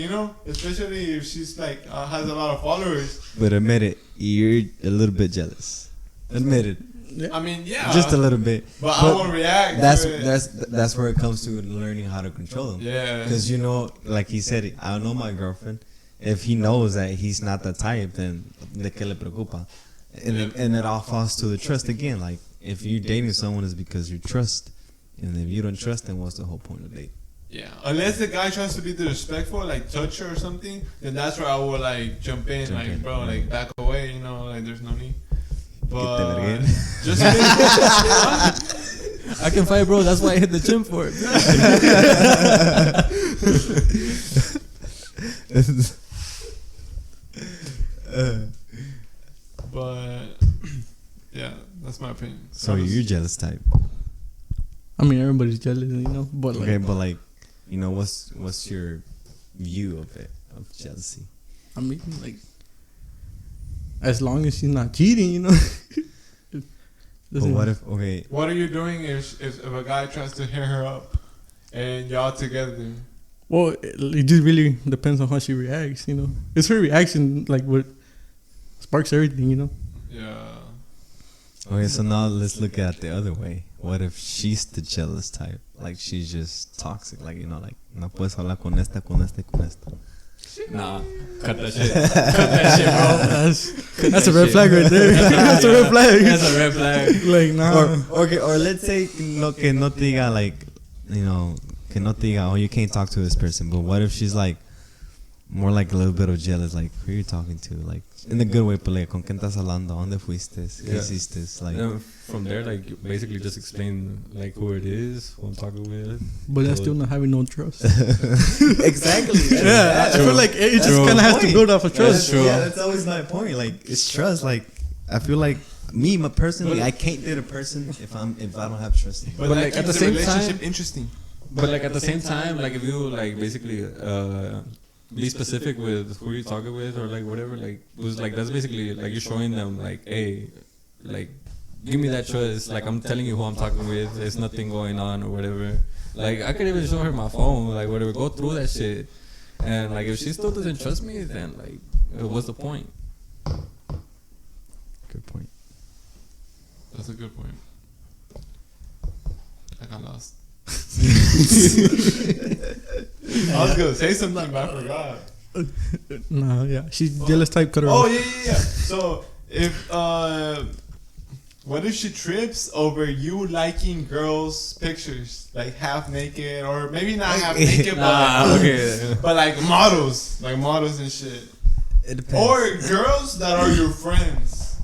especially if she's, like, has a lot of followers. But admit it, you're a little bit jealous. Admit it. I mean, yeah. Just a little bit. But I won't react. That's to it. that's where it comes to learning how to control them. Yeah. Because like he said, I know my girlfriend. If he knows that he's not the type, then de que le preocupa, and it all falls to the trust again. Like, if you're dating someone, it's because you trust, and if you don't trust, then what's the whole point of dating? Yeah, unless the guy tries to be disrespectful, like touch her or something, then that's where I will, like, jump in, Jump like, in, bro, like, back away, like, there's no need. But vergüenza. just I can fight, bro. That's why I hit the gym for it. but yeah, that's my opinion. So you're jealous type. I mean, everybody's jealous, but like, Okay, but like, what's your view of it, of jealousy? I mean, like, as long as she's not cheating, But what if, okay, What are you doing if a guy tries to hit her up and y'all together? Well, it just really depends on how she reacts, It's her reaction, like, what sparks everything, Yeah. Okay, so now let's look at it the other way. What if she's the jealous type? Like she's just toxic. Like, you know, like no puedes hablar con esta, con esta, con esta. Nah, cut that shit. Cut that shit, bro. That's a red flag right there. That's a red flag. That's a red flag. Like, nah. Or let's say que no te diga like, you know, que no te diga, oh, you can't talk to this person. But what if she's like more like a little bit of jealous, like who are you talking to, like in a good way, but like con quién estás hablando, dónde fuiste, qué hiciste, like. From there, like you basically just explain like who it is, who I'm talking with. But that's still not having no trust. Exactly. Yeah, I feel like it just kind of has to build off of trust. True. Yeah, that's always my point. Like it's trust. Like I feel like me, personally, I can't date a person if I don't have trust. But like at the same relationship time, interesting. But like at the same time, like if you like basically be specific with who you're talking with or like whatever, like it was like that's basically like you're showing them like, hey, like give me that trust. Like I'm telling you who I'm talking with. There's nothing going on or whatever. Like I could even show her my phone, like whatever. Go through that shit, and like if she still doesn't trust me, then like what's the point? Good point. That's a good point. I got lost. I was gonna say something, but I forgot. Nah, yeah, she's jealous type. Cut her Oh off. yeah. So if what if she trips over you liking girls' pictures, like half naked, or maybe not half naked, but like models and shit, It depends. or girls that are your friends,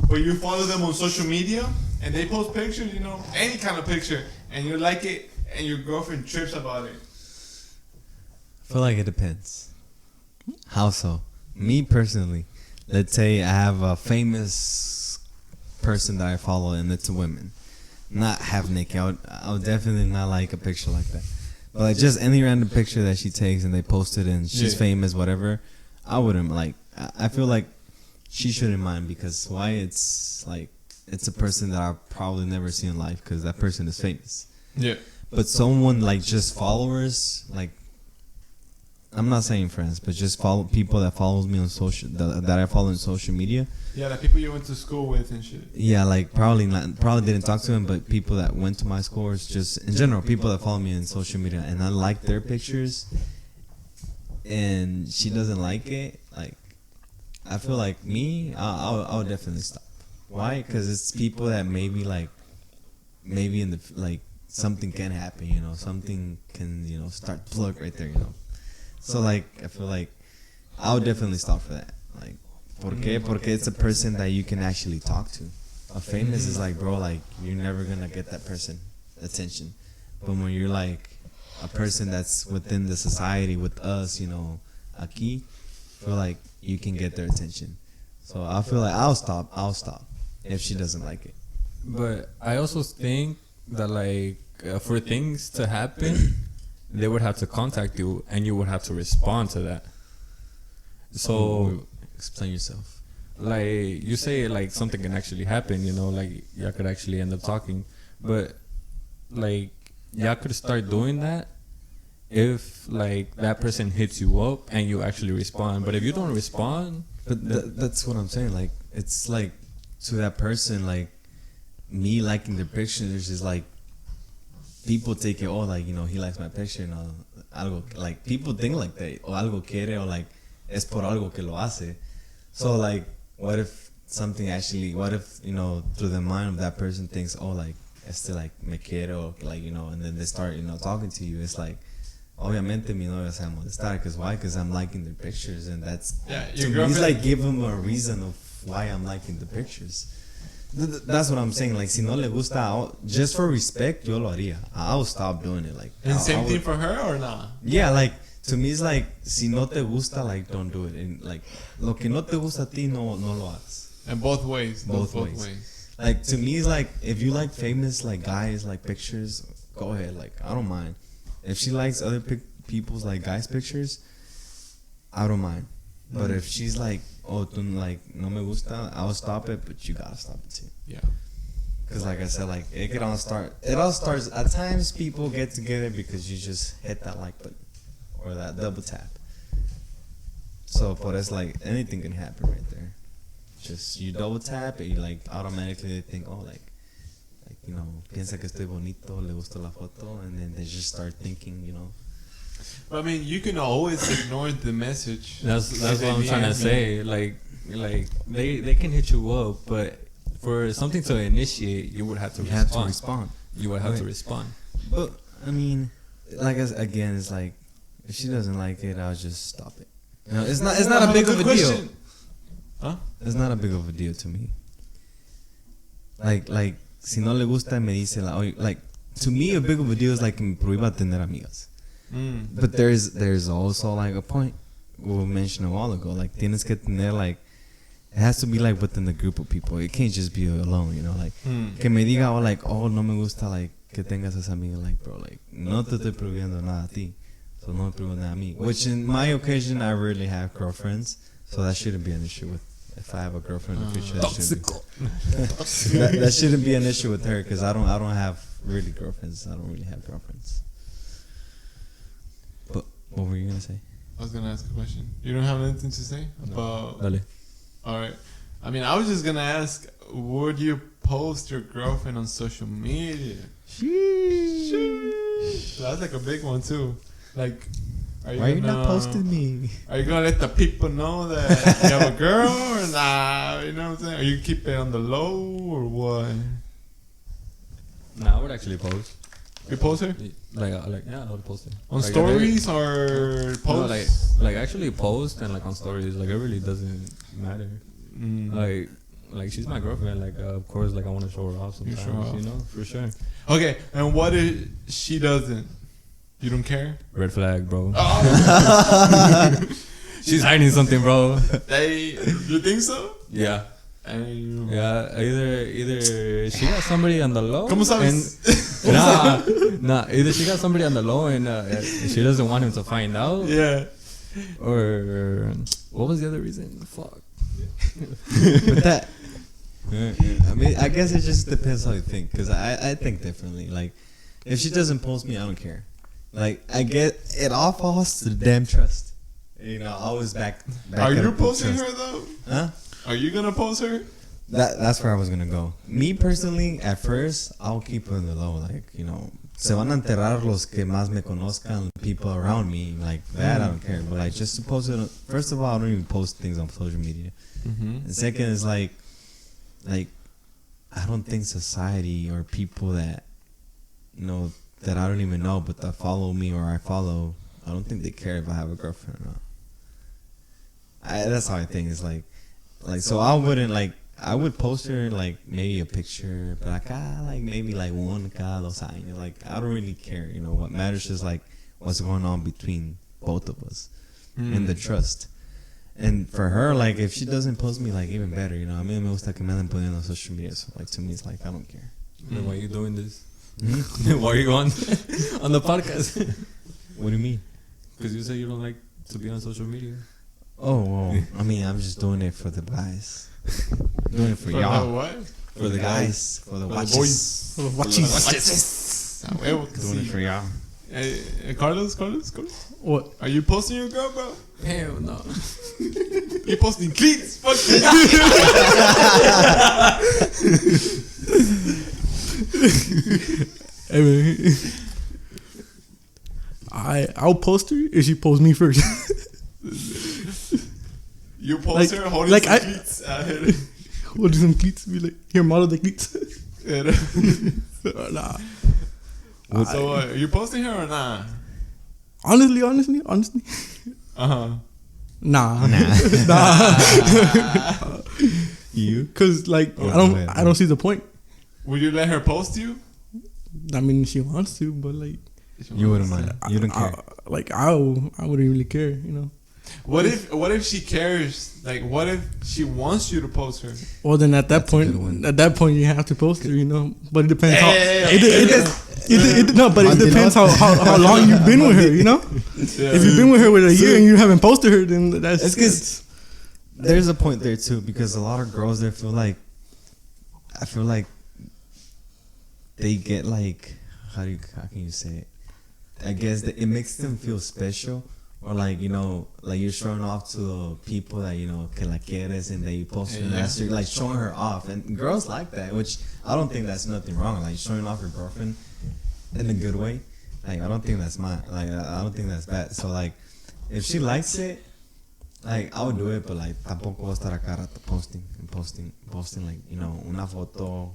but you follow them on social media and they post pictures, you know, any kind of picture, and you like it, and your girlfriend trips about it. I feel like it depends. How so? Me personally, let's say I have a famous person that I follow and it's a woman, not half naked. I would definitely not like a picture like that. But like just any random picture that she takes and they post it and she's famous, whatever, I wouldn't like. I feel like she shouldn't mind because why? It's like it's a person that I'll probably never see in life because that person is famous. Yeah. But someone like just followers, like I'm not saying friends, but just follow people that follows me on social that I follow on social media. Yeah, like people you went to school with and shit. Yeah, like probably didn't talk to him, but people that went to my school, or just in general, people that follow me on social media, and I like their pictures, and she doesn't like it. Like, I feel like me, I'll definitely stop. Why? Because it's people that maybe in the like something can happen, you know, something can start to plug right there, you know. So like I feel like I'll definitely stop for that. Like, ¿por qué? Porque it's a person that you can actually talk to. A famous is like, bro, like you're never gonna get that person attention. But when you're like a person that's within the society with us, you know, aquí, I feel like you can get their attention. So I feel like I'll stop if she doesn't like it. But I also think that like for things to happen, they would have to contact you and you would have to respond to that. So explain yourself. like you say like something can actually happen, you know, like y'all could actually end up talking, but like y'all could start doing that if like that person hits you up and you actually respond. But if you don't respond, but that's what I'm saying. Like it's like to that person, like me liking their pictures is like people take it, oh, like, you know, he likes my picture, you know, algo, like people think like that, or algo quiere, or like es por algo que lo hace. So like what if you know, through the mind of that person thinks, oh, like este like me quiere, or like, you know, and then they start, you know, talking to you. It's like obviamente mi novia se va a molestar, because why? Because I'm liking their pictures, and that's to me, it's like give them a reason of why I'm liking the pictures. That's what I'm saying. Like, si no le gusta, just for respect, yo lo haría. I'll stop doing it. Like, And same thing for her or not? Yeah, like to me, it's like si no te gusta, like don't do it. And like lo que no te gusta a ti, no lo hagas. And both ways. Both ways. Like to me, it's like if you like famous like guys like pictures, go ahead. Like I don't mind. If she likes other people's like guys pictures, I don't mind. But if she's like, oh, tú like no me gusta, I'll stop it. But you gotta stop it too. Yeah. Because like I said, like it all starts at times. People get together because you just hit that like button or that double tap. So, but it's like anything can happen right there. just you double tap and you like automatically think, oh, like you know, piensa que estoy bonito, le gusta la foto, and then they just start thinking, you know. But I mean, you can always ignore the message. That's what I'm trying to say. Like they can hit you up, but for something to initiate, you would have to respond. You would have to respond. But I mean, like again, it's like if she doesn't like it, I'll just stop it. You know, it's not a big of a deal. Huh? It's not a big of a deal to me. Like si no le gusta me dice like to me a big of a deal is like me prohíba tener amigas. But there's also like a point we mentioned a while ago, like tienes que tener like it has to be like within the group of people. It can't just be alone, you know, like que me diga no me gusta like que tengas esa amiga, like bro, like no te estoy prohibiendo nada a ti, so no me prohíbo nada a mí. Which in my occasion I rarely have girlfriends, so that shouldn't be an issue with if I have a girlfriend in the future. That shouldn't be an issue with her because I don't have really girlfriends. I don't really have girlfriends. But what were you gonna say? I was gonna ask a question. You don't have anything to say about? Dale. All right. I mean, I was just gonna ask, would you post your girlfriend on social media? Sheesh. That's like a big one too. Like, Why are you not posting me? Are you gonna let the people know that you have a girl or nah? You know what I'm saying? Are you keep it on the low or what? Nah, I would actually post. You post her Yeah, I would post it on like, stories or posts. No, like actually post and like on stories. Like it really doesn't matter. Like she's my girlfriend. Like of course, like I want to show her off sometimes. You know, for sure. Okay, and what if she doesn't? You don't care? Red flag, bro. Oh. She's hiding something, bro. You think so? Yeah. Yeah, either she got somebody on the low. ¿Cómo sabes? Either she got somebody on the low and she doesn't want him to find out. Yeah. Or what was the other reason? Fuck. But that, I mean, I guess it just depends how you think. Cause I think differently. Like, if she doesn't post me, I don't care. Like, I get it all falls to the damn trust. You know, always back. Are you posting her though? Huh? Are you gonna post her? That's where I was gonna go. Me personally, at first, I'll keep her in the low. Like, you know, se van a enterar los que más me conozcan, people around me. Like that, I don't care. But like, just to post it. First of all, I don't even post things on social media. And second is like I don't think society or people that that I don't even know but that follow me or I follow, I don't think they care if I have a girlfriend or not. That's how I think. It's like so I wouldn't I would post her like maybe a picture, but like maybe like one cada 2 años. Like I don't really care. You know what matters is like what's going on between both of us and the trust. And for her, like, if she doesn't post me, like, even better, you know. A mí me gusta que me anden poniendo on social media. So, like, to me, it's like, I don't care. Then why are you doing this? Why are you on the podcast? What do you mean? Because you say you don't like to be on social media. Oh, well, I mean, I'm just doing it for the guys. Doing it for For y'all. the what? For the guys. For the watches. boys. For the watches. Doing it for y'all. Hey, Carlos? What? Are you posting your girl, bro? Hell no. You posting cleats? Fuck Hey, man. I'll post her if she posts me first. You post her holding like some cleats. Holding some cleats. Be like, here, model the cleats. Nah. So, are you posting her or nah? Honestly. Nah. You? Cause like I don't see the point. Would you let her post you? I mean, she wants to, but like You wouldn't mind. You don't care. I wouldn't really care, you know. What if she cares? Like, what if she wants you to post her? Well, then at that point you have to post her, you know. But it depends it depends how long you've been with her, you know. Yeah. If you've been with her with a year and you haven't posted her, then It's because there's a point there too, because a lot of girls there I feel like they get like how can you say it? I guess that it makes them feel special or like like you're showing off to the people that que la quieres and they post her that, so you're like showing her off, and girls like that, which I don't think that's nothing wrong. Like showing off your girlfriend in a good way, like I don't think that's I don't think that's bad. So like if she likes it, like I would do it, but like tampoco voy a estar a cada rato posting like una foto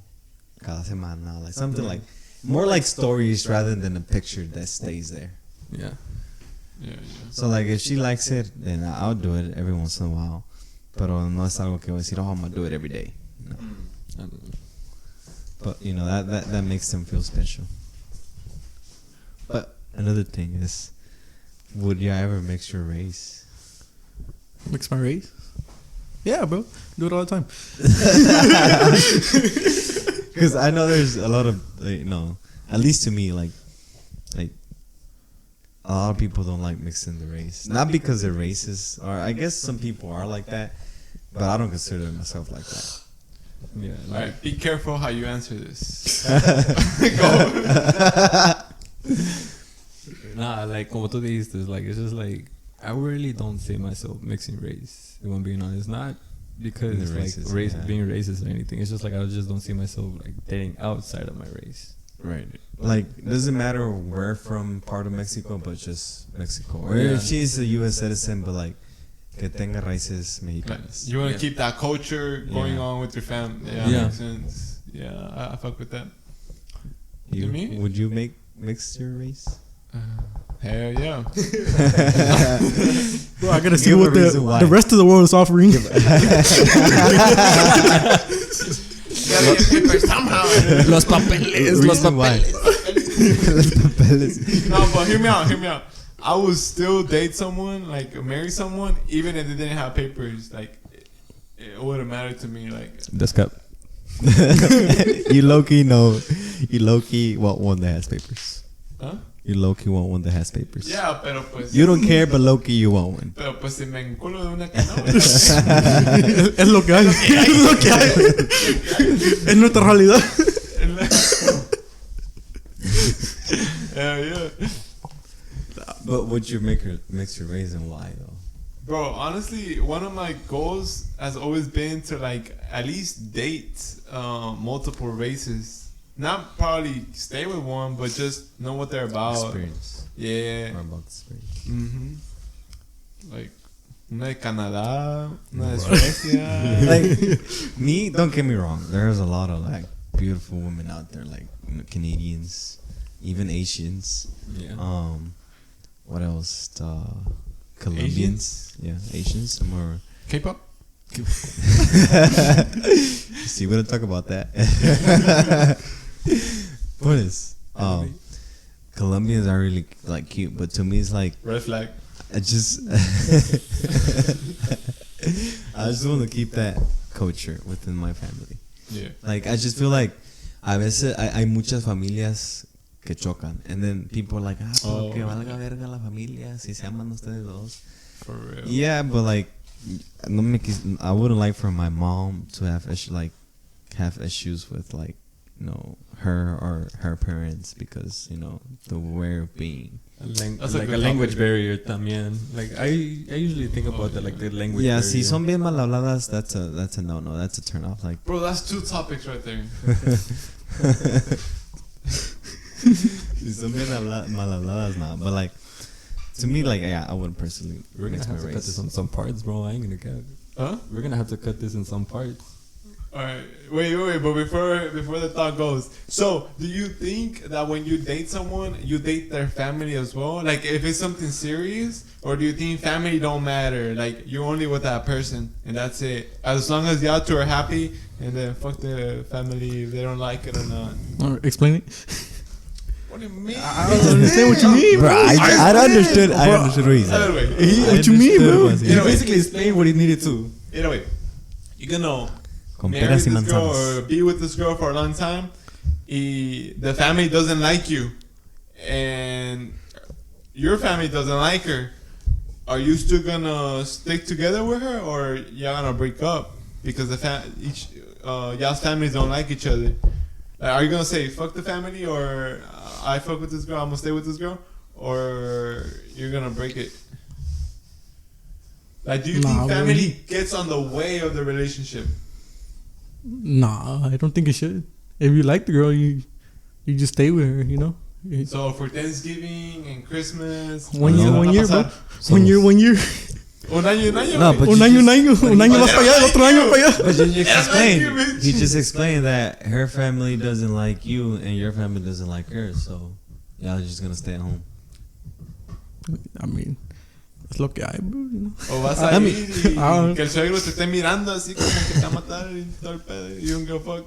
cada semana, like something like more like stories rather than a picture that stays there. Yeah. So like if she likes it, then I'll do it every once in a while. Pero no es algo que voy a decir, I'm gonna do it every day. No. But that makes them feel special. But another thing is, would you ever mix your race? Mix my race? Yeah, bro. Do it all the time. Because I know there's a lot of at least to me, like a lot of people don't like mixing the race. Not because they're racist, or I guess some people are like that, but I don't consider myself like that. Yeah. All right, be careful how you answer this. Nah, like como tú dijiste, like it's just like I really don't see myself mixing race. If I'm being honest, not because The like racist, being racist or anything. It's just like I just don't see myself like dating outside of my race. Right. Like, doesn't matter where from part of Mexico, but just Mexico. Or Yeah. if she's a U.S. citizen, but like, que tenga raíces mexicanas. You want to keep that culture going on with your family. Yeah, makes sense. Yeah, I fuck with that. Would you mix your race? Hell yeah. Bro, I gotta see Give a what reason why. the rest of the world is offering. Gotta get paper somehow. Los papeles, Reason why. Los papeles. No, but hear me out. I would still date someone, like marry someone, even if they didn't have papers. Like, it wouldn't matter to me. Like, That's cup. You low-key want one that has papers. huh? You low-key want one that has papers. Yeah, pero pues. You don't care, but low-key you want one. Pero pues si me enculo de una que no. Es lo que hay. Es lo que hay. Es nuestra realidad. Hell yeah. But would you mix your race and why though? Bro, honestly, one of my goals has always been to like at least date multiple races. Not probably stay with one, but just know what they're about. Experience. Yeah. Or about the experience. Like una de Canadá, una de Suecia. Like me, don't get me wrong. There's a lot of like beautiful women out there, like Canadians, even Asians. Yeah. What else? Colombians. Yeah, Asians. Some more. K-pop. See, we don't talk about that. What is? Colombians are really like cute, but to me it's like Red flag. I just want to keep that culture within my family. Yeah. Like I just feel like a veces hay muchas familias que chocan, and then people are like, pero que valga verga la familia si se aman ustedes dos. For real. Yeah, but like, I wouldn't like for my mom to have issues with like, her or her parents because the way of being. That's Like a language barrier también. Like I usually think about that, like the language Yeah, barrier. si son bien mal habladas, that's a no, that's a turn off. Like, Bro, that's two topics right there. si son bien mal habladas, nah. But like, to me, like, yeah, I wouldn't personally We're gonna mix my have to cut race. this on some parts, bro. I ain't gonna cut. Huh? We're gonna have to cut this in some parts. Alright, wait, but before the thought goes, so do you think that when you date someone, you date their family as well? Like if it's something serious, or do you think family don't matter? Like you're only with that person and that's it. As long as y'all two are happy, and then fuck the family if they don't like it or not. Explain it. What do you mean? I don't understand what you mean, Bro, bro. I understood what he said. Anyway, What you mean, bro? He basically explained what he needed to. anyway, you can know. Con Marry peras y this girl manzanas. or be with this girl for a long time, the family doesn't like you, and your family doesn't like her. Are you still gonna stick together with her, or y'all gonna break up because y'all's families don't like each other? Like, are you gonna say fuck the family, or I fuck with this girl, I'm gonna stay with this girl, or you're gonna break it? Like, do you Nah, think family man. gets on the way of the relationship? Nah, I don't think it should. If you like the girl, you just stay with her. You know. So for Thanksgiving and Christmas, One ¿qué year, van a one year, bro. pasar? One year, one year. Un año, No, güey. but Un you año, un just- año. Un año más para allá, otro año para allá. But you just Thank you, explained. bitch. You just explained that her family doesn't like you and your family doesn't like her. So y'all just gonna stay at home. I mean, es lo que hay, bro. You know. O vas a I ir mean, y que el suegro te esté mirando así como que te va a matar y todo el pedo. Y un go fuck.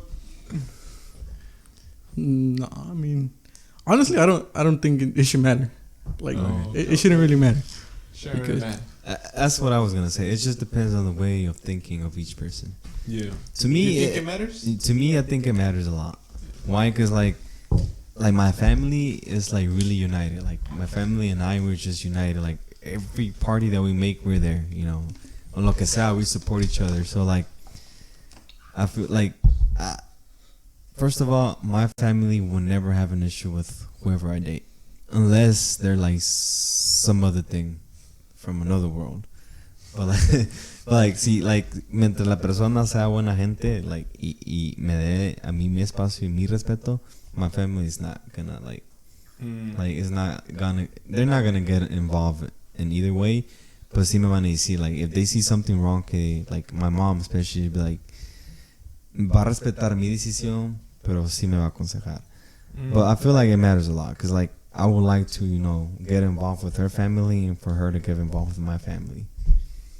No, I mean, honestly, I don't think it should matter. Like, Oh, it shouldn't really matter. Sure, Because- man. That's what I was gonna say. It just depends on the way of thinking of each person. Yeah. To me, You think it matters? To me, I think it matters a lot. Why? Because like my family is like really united. Like my family and I, we're just united. Like every party that we make, we're there. You know, on lo que sea, we support each other. So like, I feel like, first of all, my family will never have an issue with whoever I date, unless they're like some other thing from another world. But like, see, like, mientras la persona sea buena gente, like, y me dé a mí mi espacio y mi respeto, my family is not gonna, like, it's not gonna, they're not gonna get involved in either way. But sí me van a decir, like, if they see something wrong, que, like, my mom especially, be like, va a respetar mi decisión, pero sí me va a aconsejar. But I feel like it matters a lot, because, like, I would like to, you know, get involved with her family and for her to get involved with my family.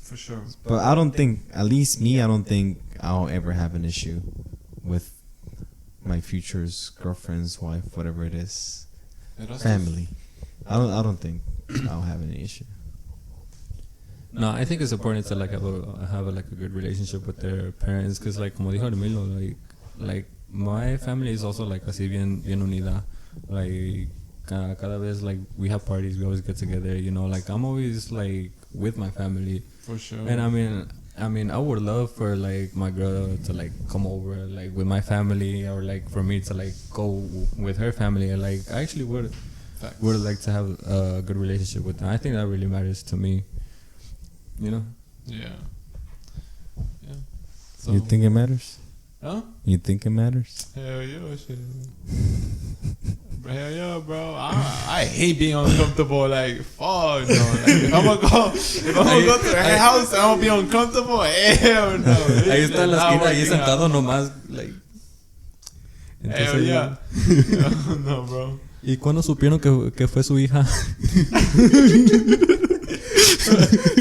For sure. But I don't think, at least me, I don't think I'll ever have an issue with my future's girlfriend's wife, whatever it is, family. I don't think I'll have any issue. No, I think it's important to like have a good relationship with their parents, because like como dijo Emilio, like my family is also like así bien unida. Like cada vez like we have parties, we always get together. You know, like I'm always like with my family. For sure. And I mean, I would love for like my girl to like come over like with my family, or like for me to like go with her family. And like I actually would like to have a good relationship with them. I think that really matters to me. You know? Yeah. Yeah. So, You think it matters? Huh? You think it matters? Hell yeah, shit. Hell yeah, bro. I hate being uncomfortable. Like, fuck no. Like, if I'm gonna go to her house and I'm gonna be uncomfortable, hell no. Ahí está en la Not esquina, ahí working out. sentado nomás, like. Hell yeah. No, bro. ¿Y cuándo supieron que fue su hija?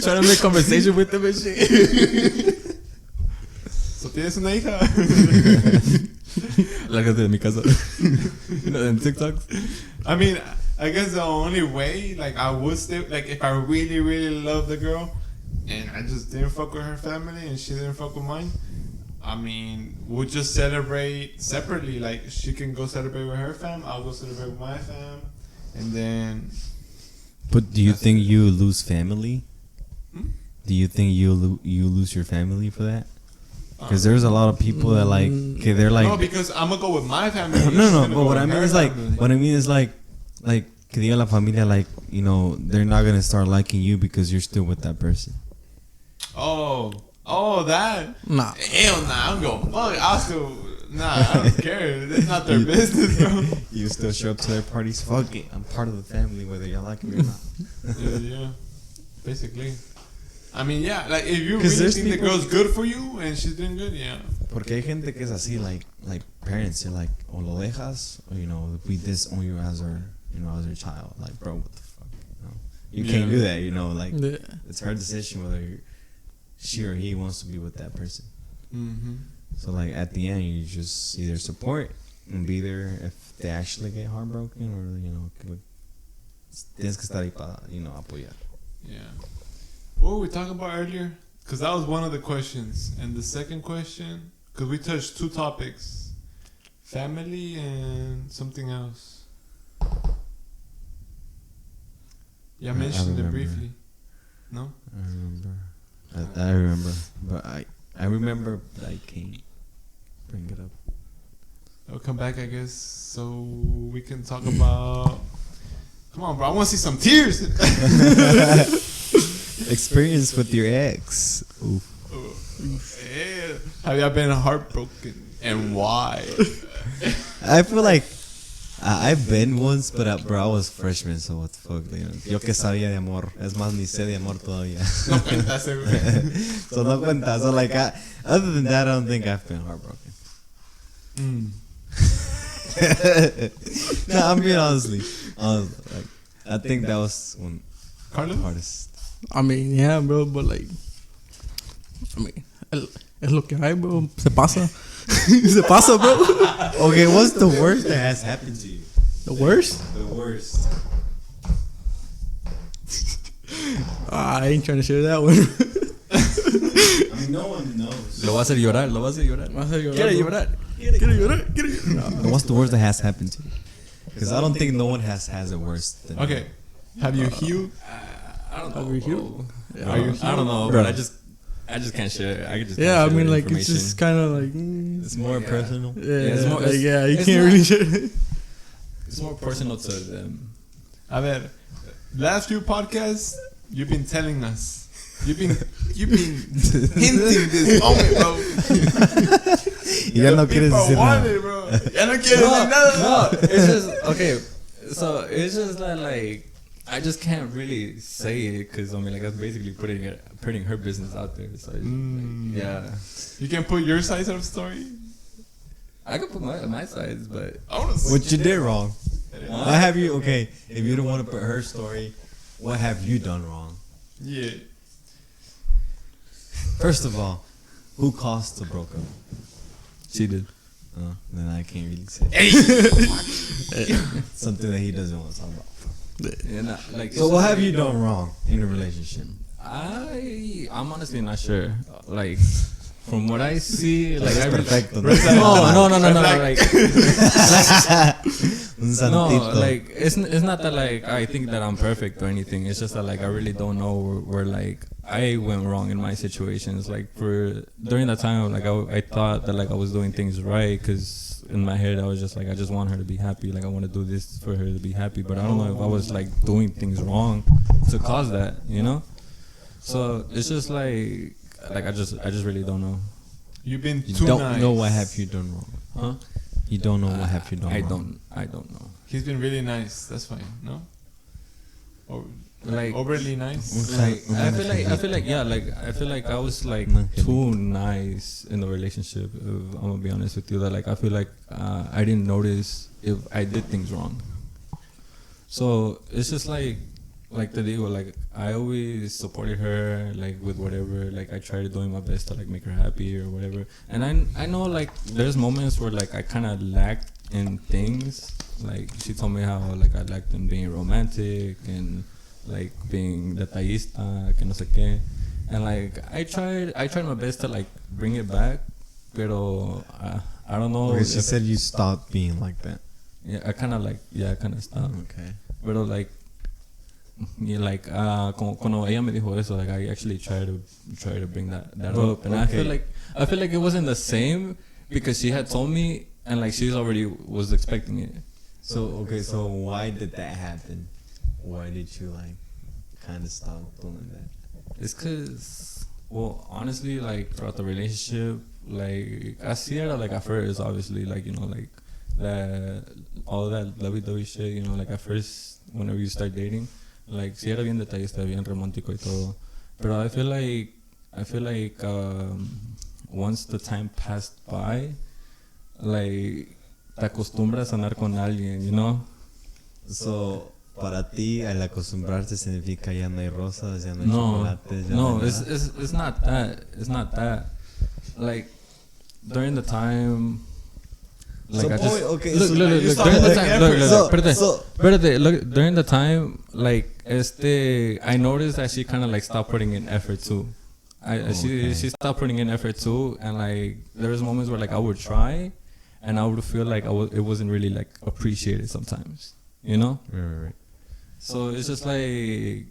Trying to make conversation with them and shit. So, ¿tienes una hija? Lárgate de mi casa. You know, in TikToks. I mean, I guess the only way, like, I would stay, like, if I really, really love the girl and I just didn't fuck with her family and she didn't fuck with mine, I mean, we'll just celebrate separately. Like, she can go celebrate with her fam, I'll go celebrate with my fam, and then... But do you think you lose family? Hmm? Do you think you lose your family for that? Because there's a lot of people that like, okay, they're like, no, because I'm gonna go with my family. no, she's no. gonna But go what with I mean her is like, family. que diga la familia, like, you know, they're not gonna start liking you because you're still with that person. Oh, that? Nah. Hell nah, I'm going fuck. I'll still, I don't care. It's not their business, bro. You still show up to their parties. Fuck it, I'm part of the family, whether y'all like me or not. Yeah, basically. I mean, yeah, like if you 'Cause really there's think the people- girl's good for you and she's doing good, yeah. Porque hay gente que es así, like parents, they're like, o lo dejas, or, you know, we disown you as our, you know, as our child. Like, bro, what the fuck, you know? You can't do that, you know, like, Yeah. it's her decision whether she or he wants to be with that person. Mm-hmm. So, like, at the end, you just either support and be there if they actually get heartbroken, or, you know, tienes que estar ahí para, you know, apoyar. Yeah. What were we talking about earlier? Because that was one of the questions. And the second question, because we touched two topics, family and something else. Yeah, I I mentioned it remember. briefly. No? I remember, but I remember that I can't bring it up. I'll come back, I guess, so we can talk about... Come on, bro. I want to see some tears. Experience with your ex. Oof. Yeah. Have you been heartbroken and why? I feel like I've been once, but bro, I was freshman, so what the fuck, you know? Yo que sabía de amor. Es más, ni sé de amor todavía. No cuenta, seguro. So no cuenta. So like, other than that, I don't think I've been heartbroken. No, I'm being honestly. Like, I think that was one Carlos? hardest. I mean, yeah, bro, but like, I mean, es lo que hay, bro. Se pasa. Se pasa, bro. Okay, what's the worst that has happened to you? The worst? The worst. I ain't trying to share that one. I mean, no one knows. Lo va a hacer llorar, lo va a hacer llorar. Quiere llorar. Quiere llorar. No. What's the worst that has happened to you? Because I don't think no one has it worse than Okay. you. Have you healed? I don't know. Are we healed? Yeah, Are you I don't know, Bro. but I just can't share. I just Yeah, I can't share mean, the like, it's information. just kind of like, It's more Yeah. personal. yeah, it's more- like, yeah, you it's can't not- really share it. It's more personal to them. A ver, last few podcasts, you've been telling us. You've been hinting this moment, bro. Y ya no quieres People decir want nada. it, bro. Ya no quieres decir nada. No, it's just okay. So it's just that like I just can't really say it because I mean like that's basically putting her business out there. So it's, like, yeah, You can put your side of the story. I could put my sides, but I want to see. What you did wrong? What have you? Okay, if you don't want to put her story, what have you done wrong? Yeah. First of all, who caused the broke up? she did. Then I can't really say. Something that he doesn't want to talk about. Yeah, nah, like So what have you done wrong in a relationship? I'm honestly not sure. Like from what I see, like I Perfecto. no, like Un no, santito. like it's not that like I think that I'm perfect or anything. It's just that like I really don't know where like I went wrong in my situations. Like during that time, like I thought that like I was doing things right because in my head I was just like I just want her to be happy. Like I want to do this for her to be happy. But I don't know if I was like doing things wrong to cause that, you know. So it's just like I just really don't know. You've been You too don't nice. know what have you done wrong. Huh? You don't know what have you done wrong. I don't know. He's been really nice. That's fine. No. Or Like overly nice. Like I feel like yeah, like I feel like I was like too nice in the relationship. If I'm gonna be honest with you, that like I feel like I didn't notice if I did things wrong. So it's just like the deal. Like I always supported her like with whatever. Like I tried doing my best to like make her happy or whatever. And I know like there's moments where like I kind of lacked in things. Like she told me how like I lacked in being romantic and like being detallista, que no sé qué. And like I tried my best to like bring it back, pero I don't know. Okay, she said you stopped being like that. Yeah, I kind of stopped. Okay. Pero like, yeah, like cuando ella me dijo eso, like I actually try to bring that up, and okay. I feel like it wasn't the same because she had told me, and like she already was expecting it. So okay, so why did that happen? Why did you like kind of stop doing that? It's cause, well, honestly, like throughout the relationship, like I see her like at first, obviously, like you know, like that all that lovey-dovey shit, you know, like at first whenever you start dating, like sí era bien detallista, bien romántico y todo, pero I feel like once the time passed by, like te acostumbras a andar con alguien, you know. So para ti el acostumbrarse significa ya no hay rosas, ya no hay No, chocolates, ya no, hay it's nada? it's not that. Like during the time, like So I just okay, look so during the time. Look, during the time, like I noticed that she kind of like stopped putting in effort too. She stopped putting in effort too, and like there was moments where like I would try, and I would feel like it wasn't really like appreciated sometimes, you know. Right. So it's just like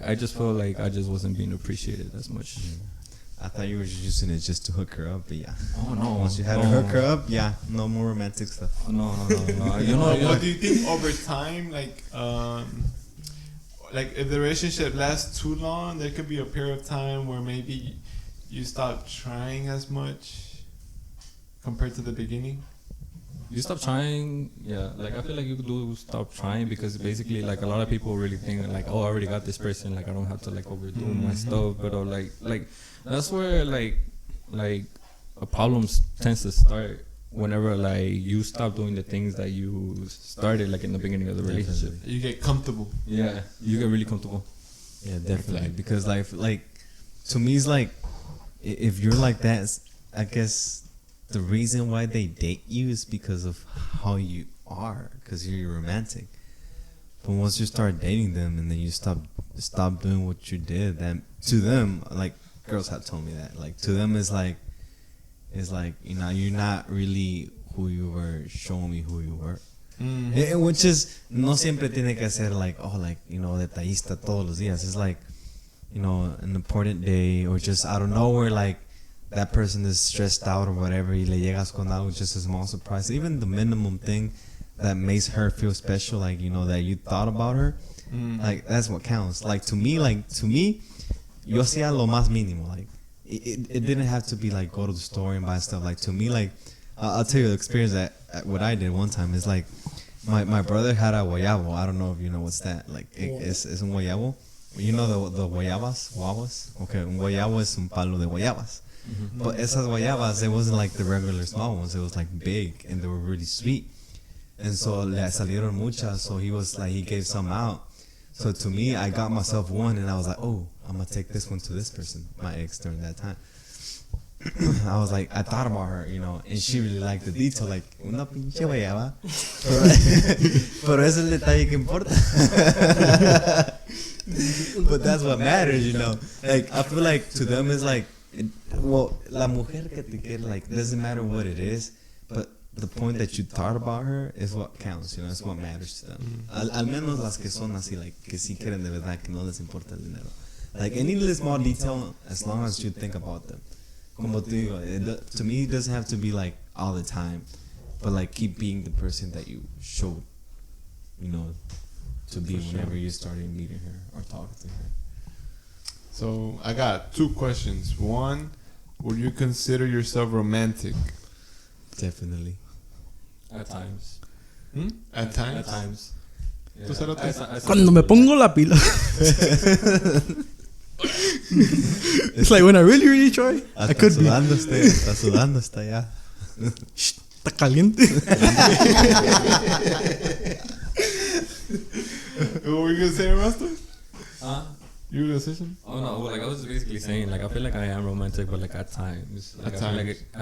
I just felt like I just wasn't being appreciated as much. I thought you were just using it just to hook her up, but yeah. Oh no! Once you had to hook her up, yeah, no more romantic stuff. No. You know, What do you think over time, like, like if the relationship lasts too long, there could be a period of time where maybe you stop trying as much compared to the beginning. You stop trying, yeah. Like I feel like you do stop trying because basically, like a lot of people really think like, oh, I already got this person, like I don't have to like overdo my stuff. But like that's where like a problem tends to start whenever like you stop doing the things that you started like in the beginning of the relationship. You get comfortable. Yeah, you get really comfortable. Yeah, definitely. Because like to me, it's like if you're like that, I guess the reason why they date you is because of how you are, because you're romantic. But once you start dating them and then you stop doing what you did, then to them, like girls have told me that, like to them it's like you know, you're not really who you were showing me who you were. Which is no siempre tiene que ser like, oh, like, you know, detallista todos los días. It's like, you know, an important day or just out of nowhere, like that person is stressed out or whatever, y le llegas con algo, just a small surprise. Even the minimum thing that makes her feel special, like, you know, that you thought about her, like that's what counts. Like to me, yo hacía lo más mínimo. Like it didn't have to be like go to the store and buy stuff. Like to me, like I'll tell you the experience that what I did one time is like my brother had a guayabo. I don't know if you know what's that. Like it's un guayabo. You know the guayabas? Okay, un guayabo es un palo de guayabas. But esas guayabas, it wasn't like the regular small ones. It was like big and they were really sweet. And so le salieron muchas. So he gave some out. So to me, I got myself one and I was like, oh, I'm gonna take this one to this person, my ex during that time. I was like, I thought about her, you know, and she really liked the detail, like, una pinche guayaba. Pero es el detalle que importa. But that's what matters, you know. Like, I feel like to them it's like, la mujer que te quiere, like, doesn't matter what it is, but the point that you thought about her is what counts, you know, it's what matters to them. Al menos las que son así, like, que sí quieren de verdad, que no les importa el dinero. Like, any little small detail, as long as you think about them. Como te digo, to me, it doesn't have to be, like, all the time, but, like, keep being the person that you showed, you know, to be whenever you started meeting her or talking to her. So, I got 2 questions. One, would you consider yourself romantic? Definitely. At times. At times? At times. Yeah. Cuando me pongo la pila. It's like when I really try, I could be. Está sudando hasta allá. Está caliente. What were you going to say, Rasta? You were going to say something? Oh no, like I was basically saying, like I feel like I am romantic, but like at times. Like, I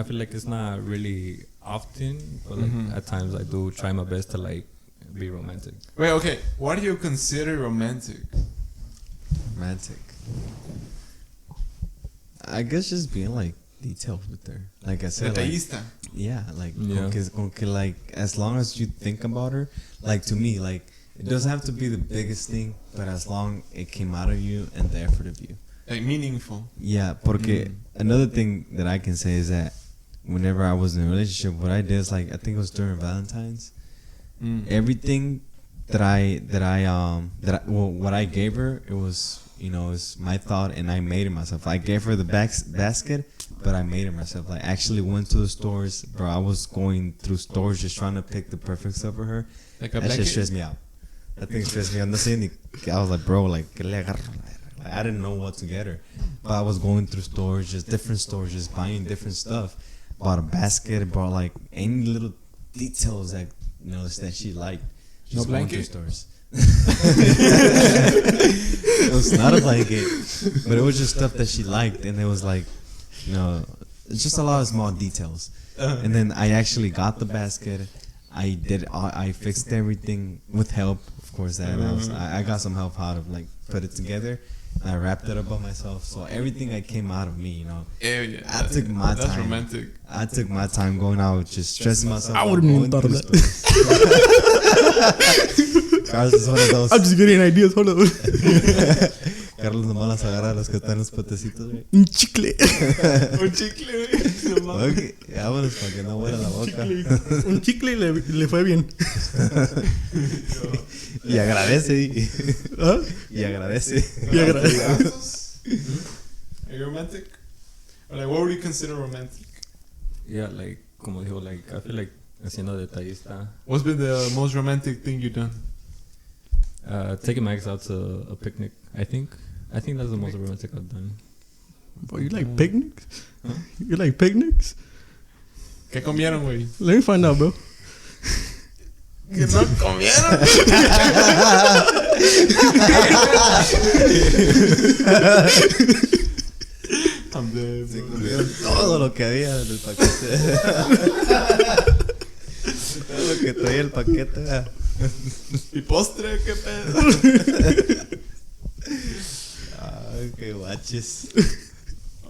feel like it's not really often, but like at times I do try my best to like be romantic. Wait, okay. What do you consider romantic? Romantic. I guess just being like detailed with her. Like I said, Detallista. Yeah, like con que like as long as you think about her, like to me, like it doesn't have to be the biggest thing, but as long it came out of you and the effort of you. Like meaningful. Yeah, porque another thing that I can say is that whenever I was in a relationship, what I did is like I think it was during Valentine's. Everything that what I gave her, it was, you know, it's my thought and I made it myself. I gave her the basket, but I made it myself. Like actually went to the stores, bro. I was going through stores just trying to pick the perfect stuff for her. Like a that blanket? shit stressed me out. That thing stressed me out. I was like, bro, like I didn't know what to get her, but I was going through stores, just different stores, just buying different stuff. Bought a basket, bought like any little details that, you know, that she liked. Just no blanket? Stores. It was not a blanket, but it was just stuff that she liked, and it was like, you know, it's just a lot of small details. And then I actually got the basket. I fixed everything with help, of course. I got some help how to like put it together. I wrapped it up by myself, so everything that came out of me, you know. Yeah, I took my time. That's romantic. I took my time going out, just stressing myself. I wouldn't even thought of that. Carlos is one of those. I'm just getting ideas. Hold on. Carlos nomás las agarra a los que están en los potecitos, güey. Un chicle. Un chicle, güey. No mames. Ok, vámonos para que no huela la boca. Un chicle y le fue bien. Y agradece. ¿Ah? Y agradece. Y agradece. Are you romantic? Or like, what would you consider romantic? Yeah, like, como dijo, like, I feel like haciendo detallista. What's been the most romantic thing you've done? Taking my ex out to a picnic, I think. I think that's the most romantic I've done. Bro, you like picnics? Huh? You like picnics? ¿Qué comieron, güey? Let me find out, bro. ¿Qué no comieron? I'm dead. Se comieron todo lo que había en el paquete. Todo lo que traía el paquete. ¿Y postre? ¿Qué pedo? Ay, qué guaches.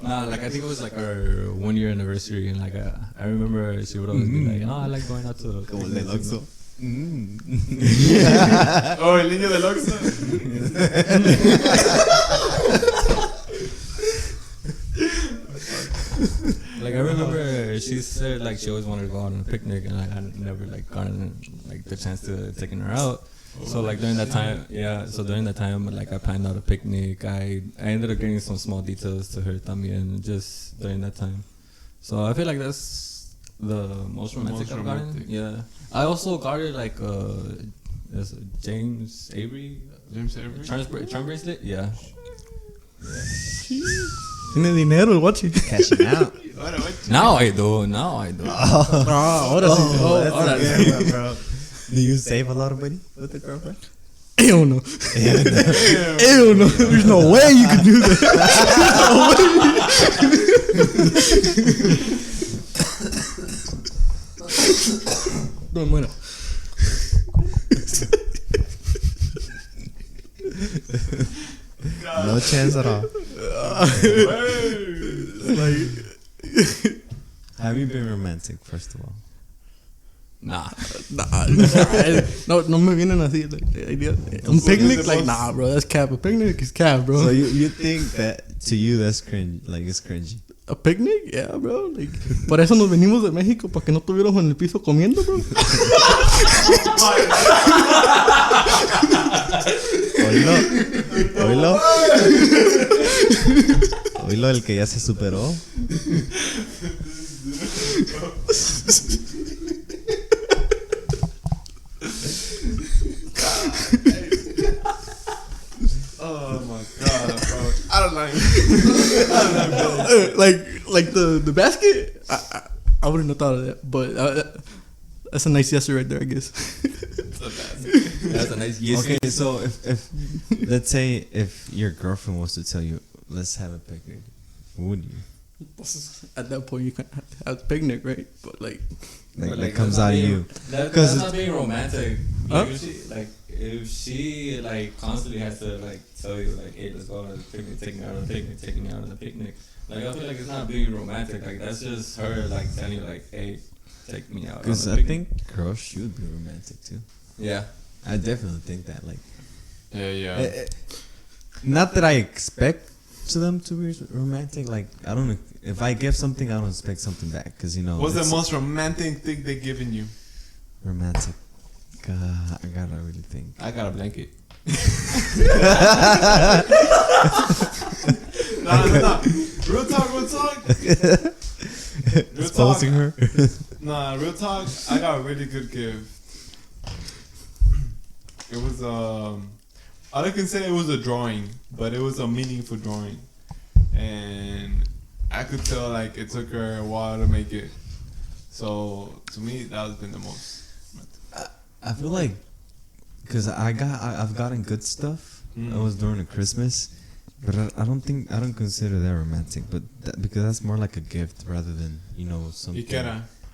Nah, like I think it was like our 1 year anniversary, and like I remember she would always be like, "Oh, I like going out to." Como el del Oxxo. Oh, el niño del Oxxo. Like I remember she said like she always wanted to go out on a picnic, and like, I never like gotten like the chance to taking her out. So like during that time, so during that time, like I planned out a picnic. I ended up getting some small details to her también just during that time. So I feel like that's the most romantic I've gotten. Yeah. I also got her like there's a James Avery charm bracelet. Yeah. Tiene dinero, watch it. Cashing out. Now I do. Ahora sí. That's a good one, bro. Do you save a lot of money with a girlfriend? Hell no. Hell no. There's no way you could do that. No way. No, No chance at all. like, Have you been romantic, first of all? Nah. no me vienen así la idea. Un picnic, like, nah, bro, that's cap. A picnic is cap, bro. So you think that to you that's cringe, like it's cringy? A picnic, yeah, bro. Like, por eso nos venimos de México, para que no estuviéramos en el piso comiendo, bro. Oílo, el que ya se superó. Oh my god, bro. I don't know. Like the basket, I wouldn't have thought of that, but that's a nice gesture right there, I guess. That's a nice yes. Okay, so if let's say if your girlfriend was to tell you, let's have a picnic, would you? At that point, you can't have a picnic, right? But like that comes out of you. That's not being romantic. Huh? If she like constantly has to like tell you like, hey, let's go on a picnic, take me out on a picnic, take me out on a picnic. Like I feel like it's not being romantic. Like that's just her like telling you like, hey, take me out. Because on a I picnic. think girls should be romantic too. Yeah. I definitely think that. Like, Yeah. not that I expect to them to be romantic. Like, I don't. If I give something, I don't expect something back. Because you know. What's the it's most romantic thing they given you? romantic? God, I gotta really think. I got a blanket. No. Real talk. Exposing her. Nah, real talk. I got a really good gift. It was all I can say it was a drawing, but it was a meaningful drawing, and I could tell like it took her a while to make it. So to me, that has been the most. I feel like because I've gotten good stuff. It was during the Christmas, but I don't consider that romantic. But because that's more like a gift rather than something.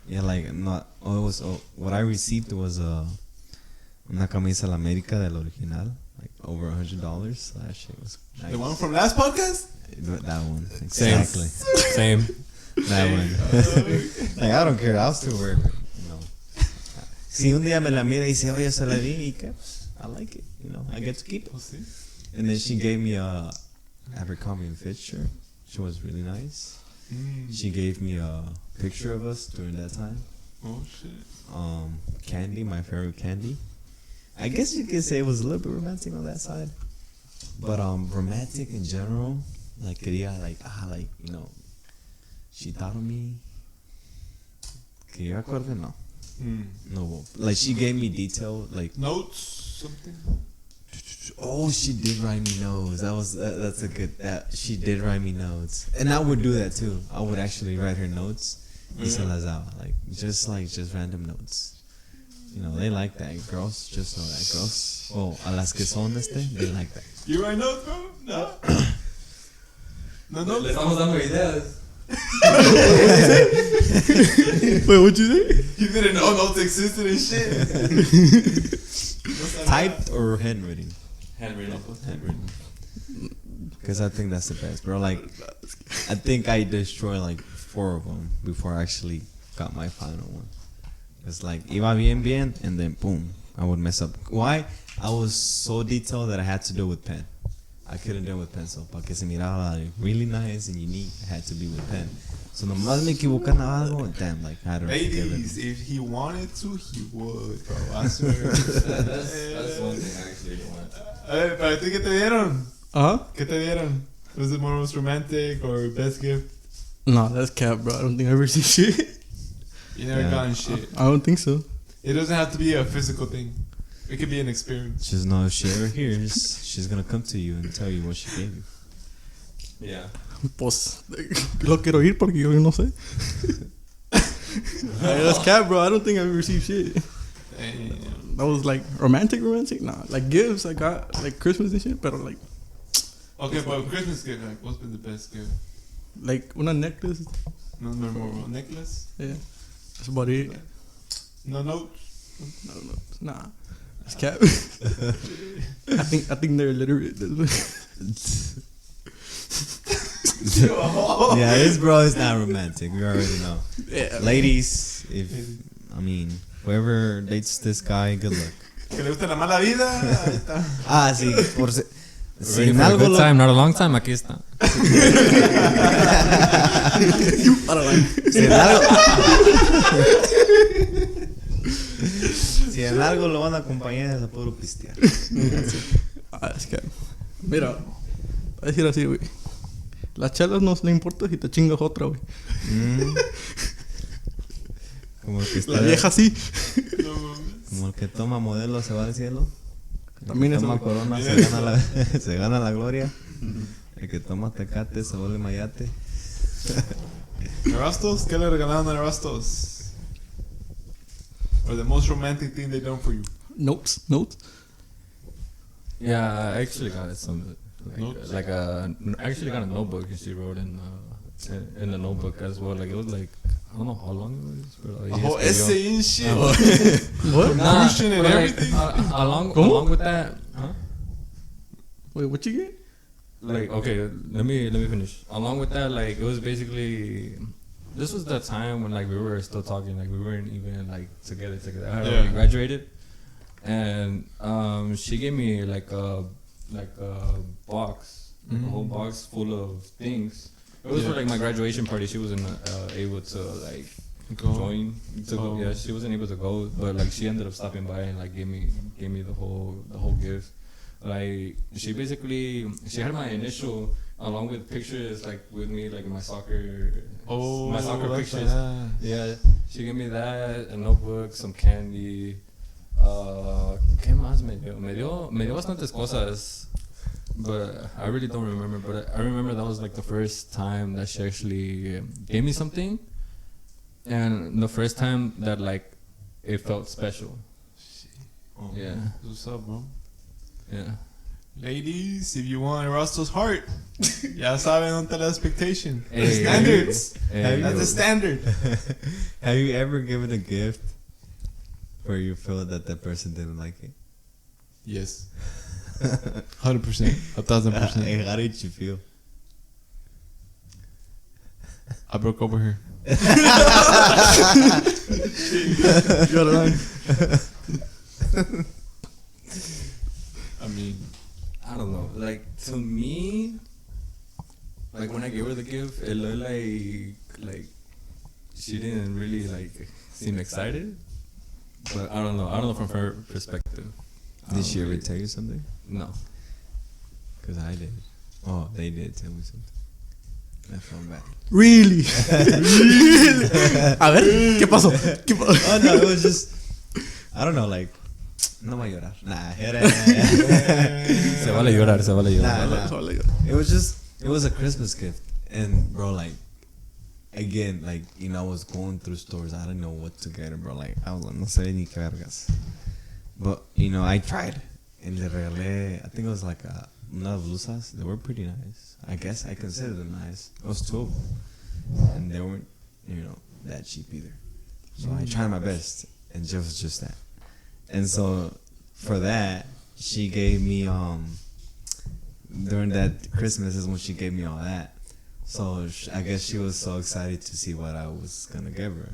Yeah, like not. What I received was una camisa La América del original, like over $100. That shit was nice. The one from last podcast. That one exactly. Same. That one. Like I don't care. I'll still wear it. Si un día me la mira y dice, oye, se la di y qué, I like it. I get to keep it. And then she gave me a Abercrombie and Fitch shirt. She was really nice. Mm. She gave me a picture of us during that time. Oh shit. Candy, my favorite candy. I guess you could say it was a little bit romantic on that side. But romantic in general, like quería she thought of me. Que yo acuerde, no. No. Like she gave me detail, like Notes, something. oh, she did write me notes. That's a good. She did write me notes, and I would do that too. I would actually write her notes, y se las daba, just random notes. You know, they like that. Girls, just know that. Girls, a las que son they like that. You write notes, bro? No. No Le notes. estamos dando ideas. Wait, what'd you say? You didn't know notes existed and shit. Typed or handwritten? Handwritten. Handwritten. Because I think that's the best, bro. Like, I think I destroyed like 4 of them before I actually got my final one. It's like, iba bien, and then boom, I would mess up. Why? I was so detailed that I had to do it with pen. I couldn't do it with pencil. Para que se mirara like, really nice and unique, it had to be with pen. So nomás me equivocaba algo, and damn, like, I don't know. Ladies, if he wanted to, he would, bro. I swear. That's one thing I actually don't want. ¿Para ti qué te dieron? Uh-huh. ¿Qué te dieron? Was it more most romantic or best gift? No, that's cap, bro. I don't think I ever see shit. You never gotten shit. I don't think so. It doesn't have to be a physical thing. It could be an experience. Just know if she ever hears, she's gonna come to you and tell you what she gave you. Yeah. Pues, lo quiero ir porque yo no sé. That's cap, bro. I don't think I've received shit. Damn. That was like romantic. Nah, like gifts I got, like Christmas and shit, but like Okay, but Christmas gift, like, what's been the best gift? like una necklace. No memorable necklace? Yeah, that's about it. No notes? I don't know. Nah, that's cap. I think they're illiterate. Yeah, this bro is not romantic. We already know. Yeah, Ladies, whoever dates this guy, good luck. Que le gusta la mala vida. Ahí está. Sí, si Ready en for a algo good lo, time, not a long time. Aquí está. si en algo lo van a acompañar es a puro pistear. es que mira, voy a decir así, güey. Las chelas no le importa si te chingas otra, güey. Como el que está, La vieja sí. No mames. como el que toma modelo se va al cielo. El También que eso, toma güey. corona se gana la gloria. El que toma tecate se vuelve mayate. Erastos? ¿Qué le regalaron a Erastos? Or the most romantic thing they done for you? Notes. Yeah, I actually got some Notes? I actually got a notebook and she wrote in the notebook as well. Like it was like I don't know how long it was, but A whole essay and shit. What? Conclusion and but like, everything. along with that, huh? Wait, what you get? Like okay, let me finish. Along with that, like it was basically this was the time when like we were still talking, like we weren't even like together. I had already graduated, and she gave me like a box, a whole box full of things. It was for like my graduation party. She wasn't able to like join. Yeah, she wasn't able to go, but like she ended up stopping by and like gave me the whole gift. Like she had my initial along with pictures like with me like my soccer pictures. Yeah, she gave me that, a notebook, some candy. ¿Qué más me dio? Me dio bastantes cosas, but I really don't remember. But I remember that was like the first time that she actually gave me something, and the first time that like it felt special. Oh, Yeah. What's up, bro? Yeah. Ladies, if you want Erastos' heart, ya saben dónde está la expectation. The Hey. standards. Hey, That's yo. the standard. Have you ever given a gift where you feel that that person didn't like it? Yes. 100%. 1,000%. Hey, how did you feel? I broke up with her. You got a line. I mean, I don't know. Like to me, like when I gave her the gift, it looked like she didn't really like seem excited. But I don't know. I don't know from her perspective. Did she ever tell you something? No. Because I did. Oh, they did tell me something. I felt bad. Really? Really? A ver, ¿qué pasó? ¿Qué pasó? Oh, no, it was just, I don't know, like, no voy a llorar. Nah. Se vale llorar, se vale llorar. Nah. It was a Christmas gift. And, bro, like, again, like, you know, I was going through stores. I didn't know what to get her, bro. Like, I was like, no sé ni qué vergas. But, you know, I tried. And le regalé, I think it was like unas blusas. They were pretty nice. I guess I considered them nice. It was 2 of them. And they weren't, you know, that cheap either. So I tried my best. And it was just that. And so, for that, she gave me, during that Christmas is when she gave me all that. So I guess she was so excited to see what I was gonna give her,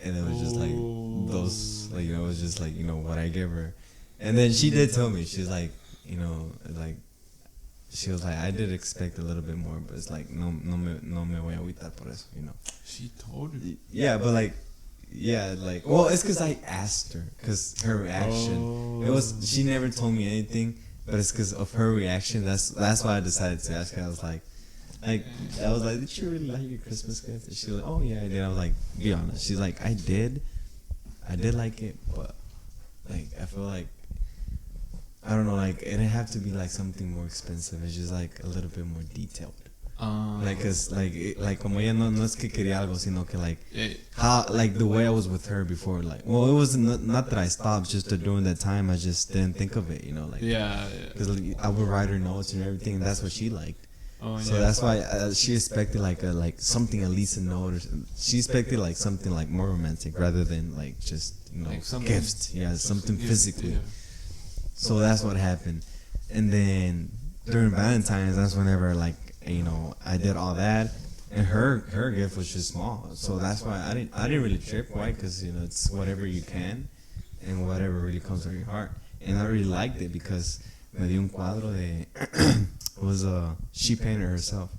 and it was just like those, like, you know, it was just like, you know, what I gave her. And then she did tell me, she's like, you know, like, she was like, I did expect a little bit more, but it's like, no me voy a agüitar por eso, you know. She told you. Yeah, but like, yeah, like, well, it's because I asked her, because her reaction, it was, she never told me anything, but it's because of her reaction. That's why I decided to ask her. I was like, did you really like your Christmas gift? And she was like, oh yeah, I did. I was like, be honest. She's like, I did like it, but like, I feel like, I don't know, like, it didn't have to be like something more expensive. It's just like a little bit more detailed. Like, cause like como ella no es que quería algo, sino que like, how, like the way I was with her before, like, well, it was not that I stopped, just that during that time I just didn't think of it, you know, like, yeah. Cause like, I would write her notes and everything, and that's what she liked. So Yeah. that's why she expected like something, at least a note, or she expected like something like more romantic rather than like just, you know, Like gifts. Yeah, something physically. Yeah. So that's what happened. And then during Valentine's, that's whenever, like, you know, I did all that, and her gift was just small. So that's why I didn't really trip. Why? Because, you know, it's whatever you can and whatever really comes from your heart. And I really liked it because me dio un cuadro de it was she painted herself.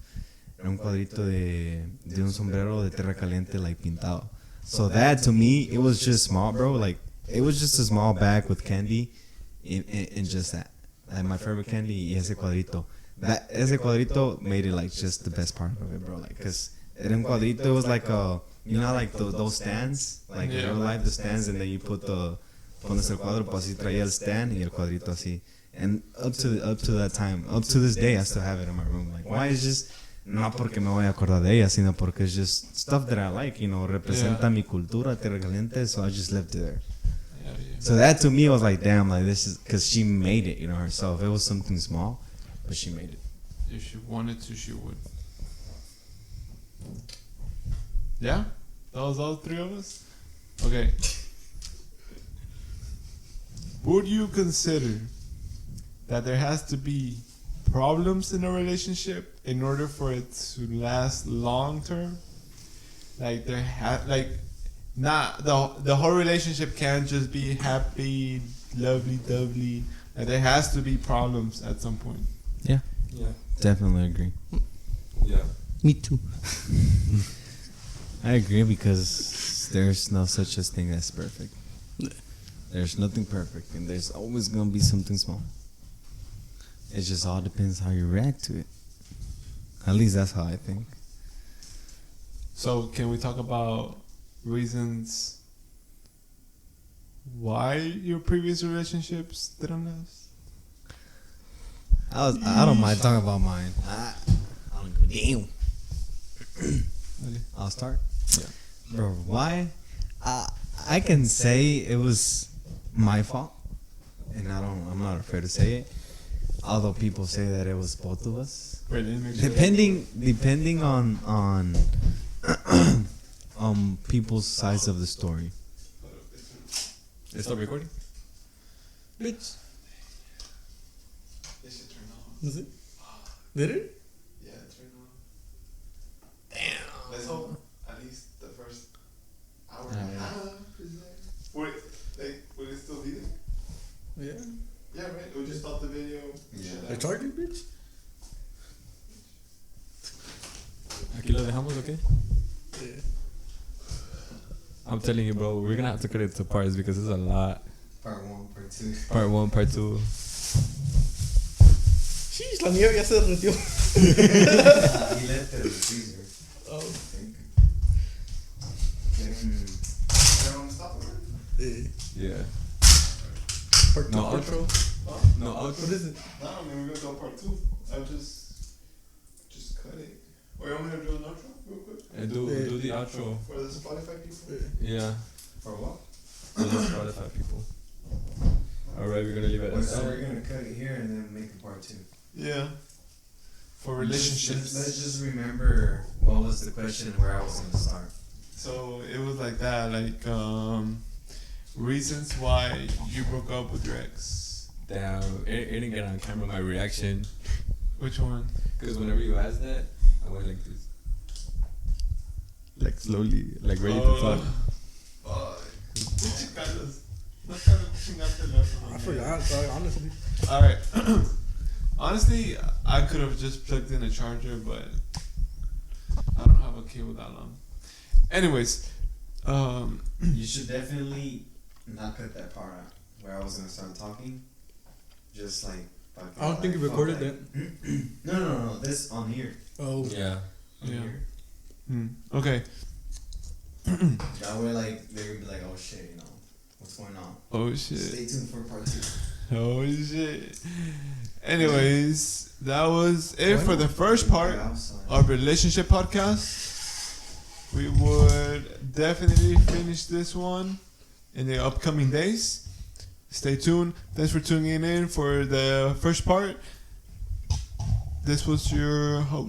Era un cuadrito de un sombrero de tierra caliente, like, pintado. So that, to me, it was just small, bro. Like, it was just a small bag with candy and just that. Like, my favorite candy y ese cuadrito. Ese cuadrito made it like just the best part of it, bro. Like, cause era un cuadrito, it was like you know, like those stands, like in real life, the stands, and then you pones el cuadro, pues así traía el stand y el cuadrito así. And up to that time, up to this day, I still have it in my room. Like, why? It's just not porque me voy a acordar de ella, sino porque it's just stuff that I like, you know, representa mi cultura, tierra caliente, so I just left it there. Yeah. So that, to me, was like, damn, like, this is, because she made it, you know, herself. It was something small, but she made it. If she wanted to, she would. Yeah? That was all 3 of us? Okay. Would you consider that there has to be problems in a relationship in order for it to last long term? Like, not the whole relationship can't just be happy, lovely dovely. Like, there has to be problems at some point. Yeah. Definitely agree. Yeah. Me too. I agree, because there's no such a thing as perfect. There's nothing perfect, and there's always gonna be something small. It just all depends how you react to it. At least that's how I think. So, can we talk about reasons why your previous relationships didn't last? I don't mind talking about mine. I don't give a damn. I'll start. Yeah. Bro, why? I can say it was my fault, and I'm not afraid to say it. Although people say that it was both of us. Wait, let me make sure. Depending on people's sides of the story. Is it recording? Bitch. They should turn on. Is it? Did it? Yeah, turn on. Damn. Let's hope at least the first hour and a half is there. Would it still be there? Yeah. Yeah, right. We just stop the video. Yeah. I charged you, bitch. okay. Yeah. I'm telling you, bro, we're gonna have to cut it to parts because there's a lot. Part 1, part 2. Part 1, part 2. Sheesh, la nieve ya se derritió. He left it in the freezer. Oh. I think. Yeah. Part 2, No, outro. No, What outro. is it? No, I mean, we're gonna go part 2. I'll just cut it. Or you want me to do an outro real quick? And do the outro. For the Spotify people? Yeah. For what? For the Spotify people. Alright, we're gonna leave it at So that. we're gonna cut it here and then make a part 2. Yeah. For relationships. Let's just remember what was the question where I was gonna start. So it was like that, like reasons why you broke up with your ex. Damn, it didn't get on camera my reaction. Which one? Because whenever you asked that, I went like this. Like slowly, like ready to talk. I forgot, sorry, honestly. Alright. Honestly, I could have just plugged in a charger, but I don't have a cable that long. Anyways, You should definitely not cut that part out where I was gonna start talking. Just like. I don't think you recorded that. No. This on here. Oh. Yeah. On Yeah. here. Okay. That way, like they're gonna be like, oh shit, you know, what's going on? Oh shit. Stay tuned for part 2. Oh shit. Anyways, that was it for the first part of Relationship Podcast. We would definitely finish this one in the upcoming days. Stay tuned. Thanks for tuning in for the first part. This was your host.